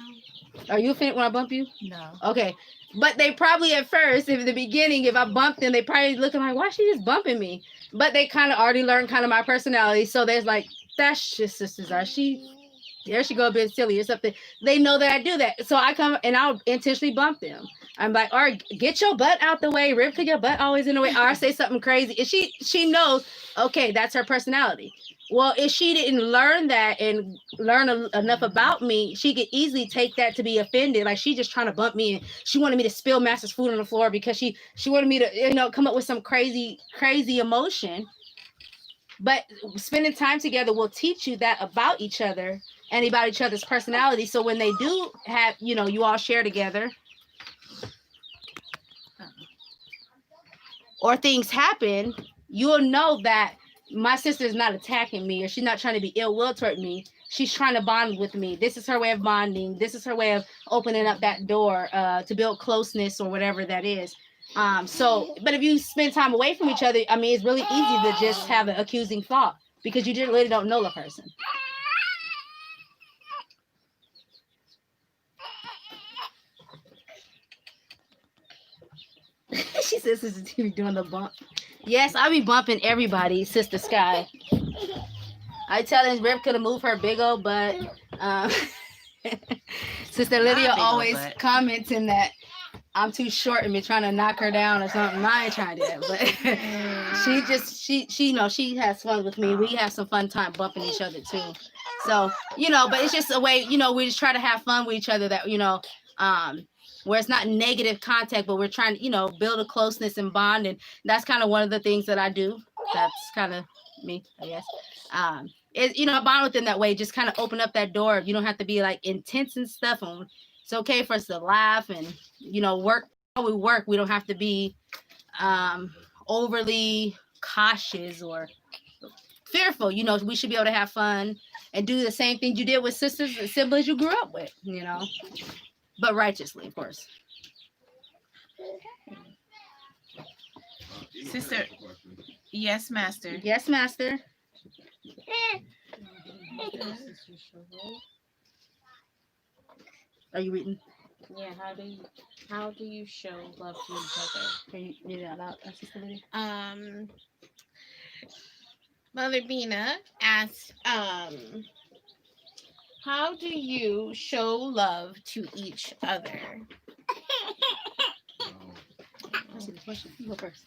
Are you offended when I bump you? No. Okay. But they probably at first, if in the beginning, if I bumped them, they probably looking like, why is she just bumping me? But they kind of already learned kind of my personality. So there's like, that's just sisters. There she go being silly or something. They know that I do that. So I come and I'll intentionally bump them. I'm like, all right, get your butt out the way. Rivka, your butt always in the way. Or I say something crazy. And she knows, okay, that's her personality. Well, if she didn't learn that and learn enough about me, she could easily take that to be offended. Like she just trying to bump me, and she wanted me to spill Master's food on the floor because she wanted me to, come up with some crazy emotion. But spending time together will teach you that about each other and about each other's personality. So when they do have, you all share together, or things happen, you'll know that my sister is not attacking me, or she's not trying to be ill will toward me. She's trying to bond with me. This is her way of bonding. This is her way of opening up that door to build closeness or whatever that is. But if you spend time away from each other, I mean, it's really easy to just have an accusing thought because you just really don't know the person. She says Sister TV doing the bump. Yes, I be bumping everybody, Sister Sky. I telling Rivka to move her big old butt. Sister Lydia always commenting that I'm too short and be trying to knock her down or something. I ain't trying to do that, but she has fun with me. We have some fun time bumping each other too. So, but it's just a way, we just try to have fun with each other that, where it's not negative contact, but we're trying to, build a closeness and bond. And that's kind of one of the things that I do. That's kind of me, I guess. Bond with them that way, just kind of open up that door. You don't have to be like intense and stuff. And it's okay for us to laugh and, work how we work. We don't have to be overly cautious or fearful. We should be able to have fun and do the same thing you did with sisters and siblings you grew up with, but righteously, of course. Sister, yes, Master. Yes, Master. Are you reading? Yeah. How do you show love to each other? Can you read it out loud, Sister Lydia? Mother Bina asked, how do you show love to each other? I see the question. You go first.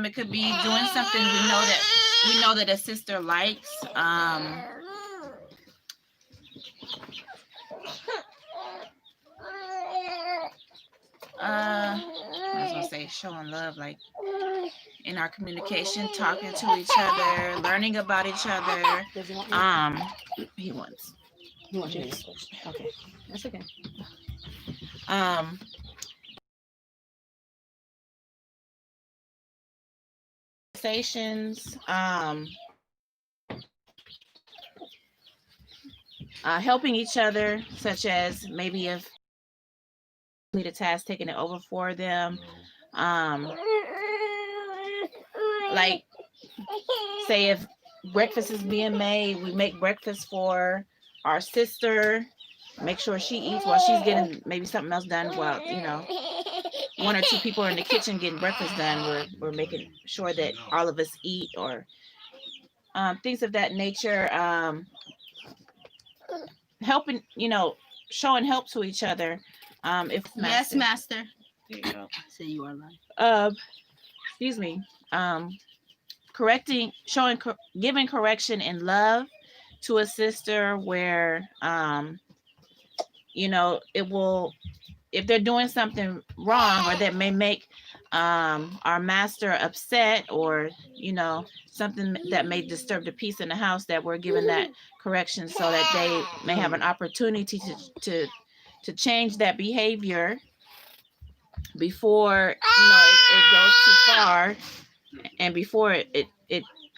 It could be doing something we know that a sister likes. I was gonna say showing love, like in our communication, talking to each other, learning about each other. He wants. You want yours? Okay, that's okay. Conversations, helping each other, such as maybe if need a task, taking it over for them, like say if breakfast is being made, we make breakfast for our sister, make sure she eats while she's getting maybe something else done, while one or two people are in the kitchen getting breakfast done. We're making sure that all of us eat, or things of that nature. Helping, showing help to each other. If Yes, master. There you go. Say you are lying. Excuse me. Correcting, giving correction in love to a sister, where it will, if they're doing something wrong or that may make our master upset, or something that may disturb the peace in the house, that we're giving that correction so that they may have an opportunity to change that behavior before it goes too far, and before it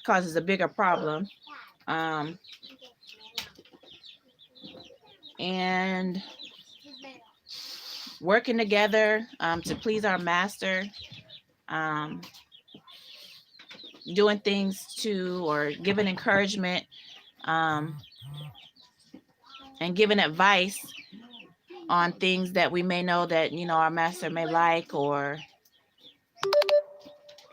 causes a bigger problem. And working together to please our master, doing things to, or giving encouragement, and giving advice on things that we may know that our master may like, or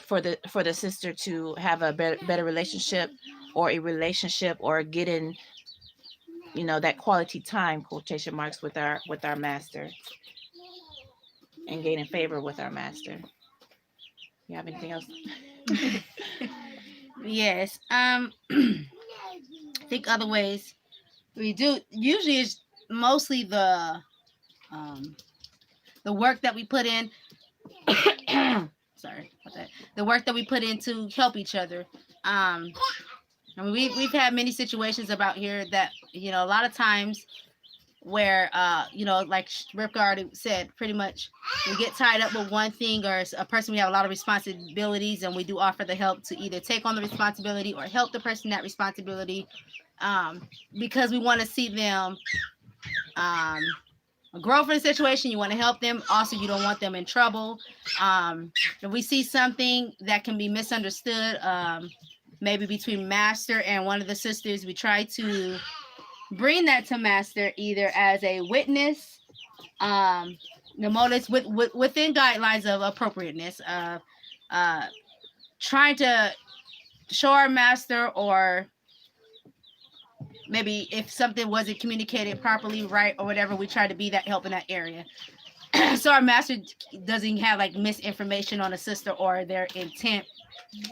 for the sister to have a better relationship, or a relationship, or getting that quality time, quotation marks, with our master, and gaining favor with our master. You have anything else? Yes. I think other ways we do usually is mostly the work that we put in. Sorry about that. The work that we put in to help each other. I mean, we've had many situations about here that a lot of times where like Ripka already said, pretty much we get tied up with one thing, or a person, we have a lot of responsibilities, and we do offer the help to either take on the responsibility or help the person that responsibility, because we want to see them grow from the situation. You want to help them. Also, you don't want them in trouble. If we see something that can be misunderstood, maybe between master and one of the sisters, we try to bring that to master, either as a witness, the motives within guidelines of appropriateness, trying to show our master, or maybe if something wasn't communicated properly, right, or whatever, we try to be that help in that area. So our master doesn't have like misinformation on a sister, or their intent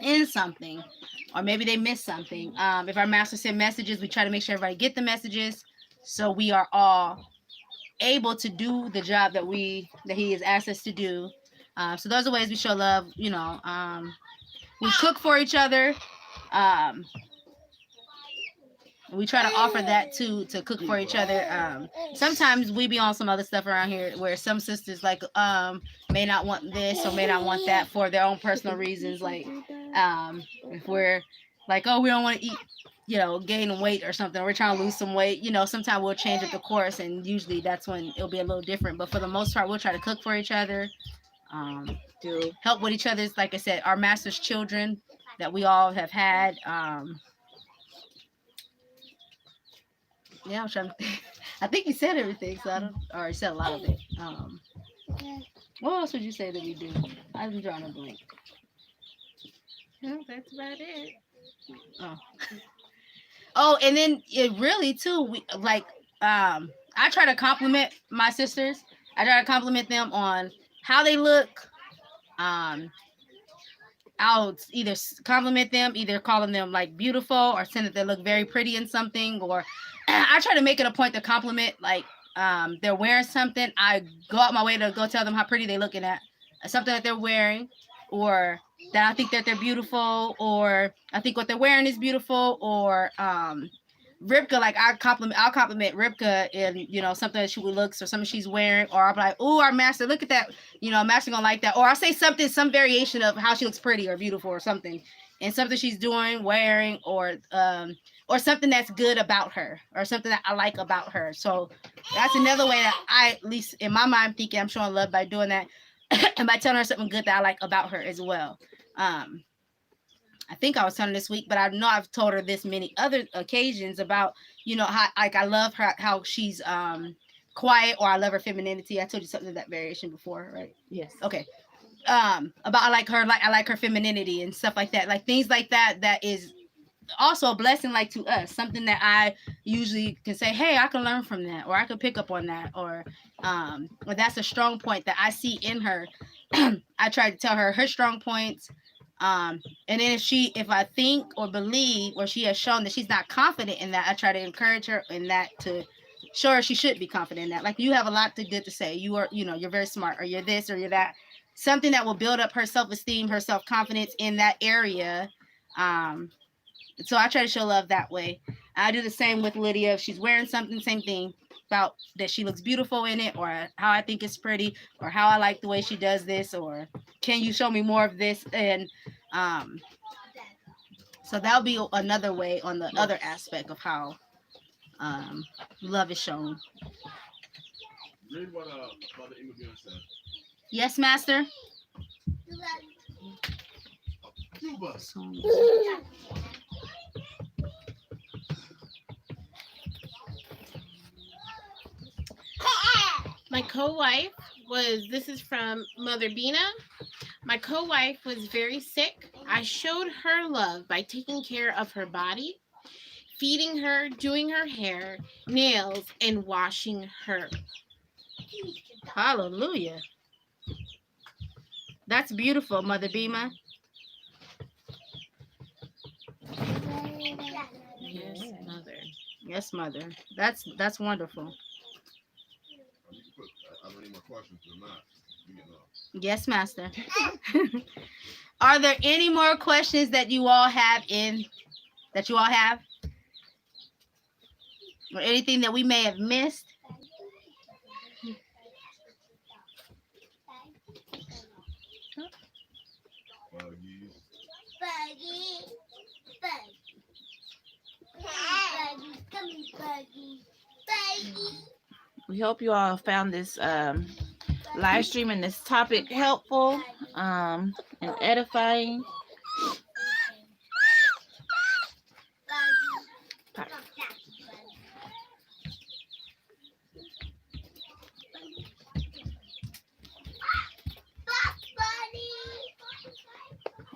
in something, or maybe they missed something. If our master sent messages, we try to make sure everybody get the messages, so we are all able to do the job that he has asked us to do. So those are ways we show love. We cook for each other. We try to offer that too, to cook for each other. Sometimes we be on some other stuff around here where some sisters like may not want this or may not want that for their own personal reasons. Like if we're like, oh, we don't want to eat, gain weight or something, we're trying to lose some weight, sometimes we'll change up the course, and usually that's when it'll be a little different. But for the most part, we'll try to cook for each other, to help with each other's, like I said, our master's children that we all have had. Yeah, I'm trying to think. I think you said everything, so I don't, or you said a lot of it. What else would you say that we do? I'm drawing a blank. No, that's about it. Oh, and then it really too, we like I try to compliment my sisters. I try to compliment them on how they look. I'll either compliment them, either calling them like beautiful, or saying that they look very pretty in something, or I try to make it a point to compliment, like they're wearing something. I go out my way to go tell them how pretty they're looking at something that they're wearing, or that I think that they're beautiful, or I think what they're wearing is beautiful, or Ripka, like I'll compliment Ripka in something that she looks, or something she's wearing, or I'll be like, oh, our master, look at that, master gonna like that, or I'll say some variation of how she looks pretty or beautiful or something, and something she's doing, wearing, or something that's good about her, or something that I like about her. So that's another way that I, at least in my mind, thinking I'm showing love by doing that, and by telling her something good that I like about her as well. I think I was telling her this week, but I know I've told her this many other occasions about, you know, how like I love her, how she's quiet, or I love her femininity. I told you something of that variation before, right? Yes. Okay. About I like her femininity and stuff like that, like things like that. That is also a blessing, like to us, something that I usually can say, hey, I can learn from that, or I can pick up on that, or that's a strong point that I see in her. I try to tell her strong points. And then if I think or believe, or she has shown that she's not confident in that, I try to encourage her in that, to show her she should be confident in that. Like, you have a lot good to say. You are, you know, you're very smart, or you're this, or you're that. Something that will build up her self-esteem, her self-confidence in that area. So I try to show love that way. I do the same with Lydia. If she's wearing something, same thing, about that she looks beautiful in it, or how I think it's pretty, or how I like the way she does this, or can you show me more of this? And so that'll be another way on the other aspect of how love is shown. Read what Mother Imogen said. Yes, Master. Cuba. My co-wife this is from Mother Bina. My co-wife was very sick. I showed her love by taking care of her body, feeding her, doing her hair, nails, and washing her. Hallelujah. That's beautiful, Mother Bima. Yes, Mother. Yes, Mother. That's wonderful. I don't need more questions. I'm not. Yes, Master. Are there any more questions that you all have or anything that we may have missed? We hope you all found this live stream and this topic helpful and edifying.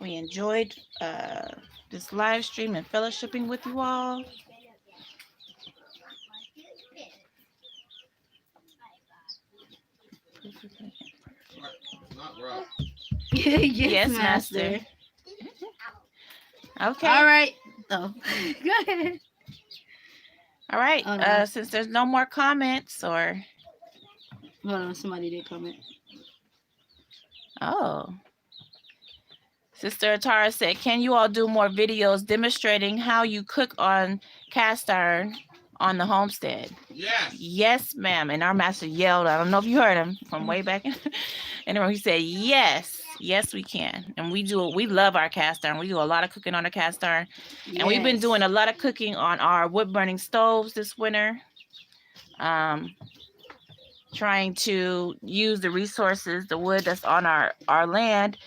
We enjoyed this live stream and fellowshipping with you all. Yes, Master. Okay. All right. Oh, go ahead. All right. Oh, no. Since there's no more comments or... Hold on, somebody did comment. Oh. Sister Atara said, can you all do more videos demonstrating how you cook on cast iron on the homestead? Yes. Yes, ma'am. And our master yelled, I don't know if you heard him from way back in the room. He said, yes. Yes, we can. And we love our cast iron. We do a lot of cooking on the cast iron. And we've been doing a lot of cooking on our wood burning stoves this winter. Trying to use the resources, the wood that's on our land,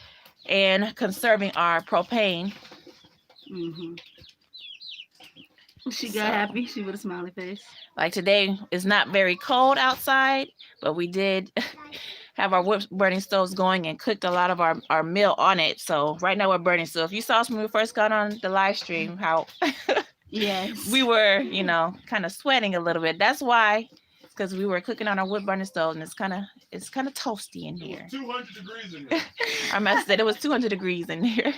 and conserving our propane. Mm-hmm. She got happy. She with a smiley face. Like today, it's not very cold outside, but we did have our wood burning stoves going and cooked a lot of our meal on it. So right now we're burning. So if you saw us when we first got on the live stream, how yes, we were, kind of sweating a little bit. That's why, because we were cooking on our wood burning stove, and it's kind of toasty in here. 200 degrees in here. Our master said it was 200 degrees in here.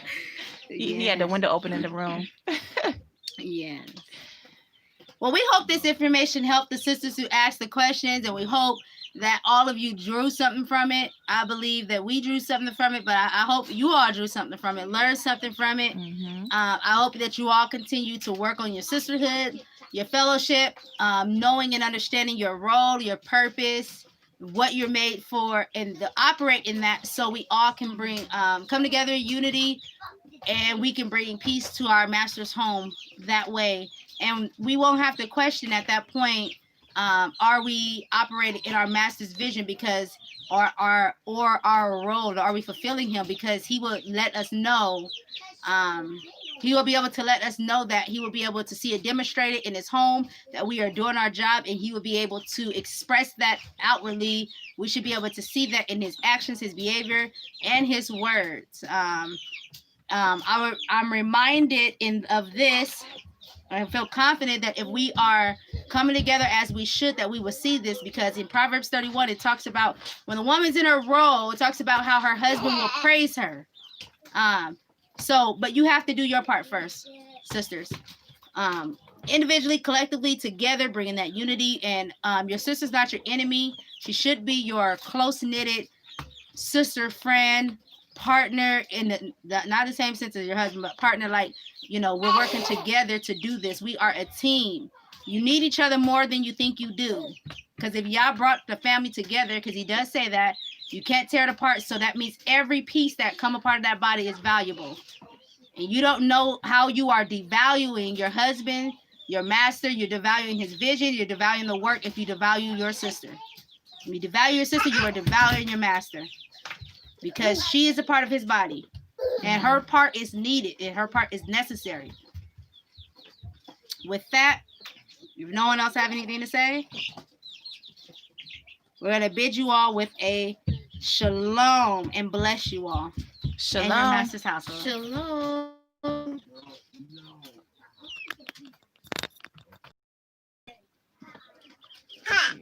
He had the window open in the room. Yes. Well, we hope this information helped the sisters who asked the questions, and we hope that all of you drew something from it. I believe that we drew something from it, but I hope you all drew something from it, learned something from it. Mm-hmm. I hope that you all continue to work on your sisterhood, your fellowship, knowing and understanding your role, your purpose, what you're made for, and to operate in that, so we all can come together in unity, and we can bring peace to our master's home that way. And we won't have to question at that point, are we operating in our master's vision, because or our role, are we fulfilling him, because he will let us know He will be able to let us know that he will be able to see it demonstrated in his home, that we are doing our job, and he will be able to express that outwardly. We should be able to see that in his actions, his behavior, and his words. I'm reminded of this. I feel confident that if we are coming together as we should, that we will see this, because in Proverbs 31, it talks about when the woman's in her role, it talks about how her husband will praise her. But you have to do your part first, sisters. Individually, collectively, together, bringing that unity. And your sister's not your enemy. She should be your close-knitted sister, friend, partner, in not the same sense as your husband, but partner, like, we're working together to do this. We are a team. You need each other more than you think you do. Because if y'all brought the family together, because he does say that, you can't tear it apart. So that means every piece that come apart of that body is valuable. And you don't know how you are devaluing your husband, your master. You're devaluing his vision. You're devaluing the work if you devalue your sister. When you devalue your sister, you are devaluing your master. Because she is a part of his body. And her part is needed. And her part is necessary. With that, if no one else have anything to say, we're going to bid you all with a shalom and bless you all. Shalom. And your master's household. Shalom. Ha!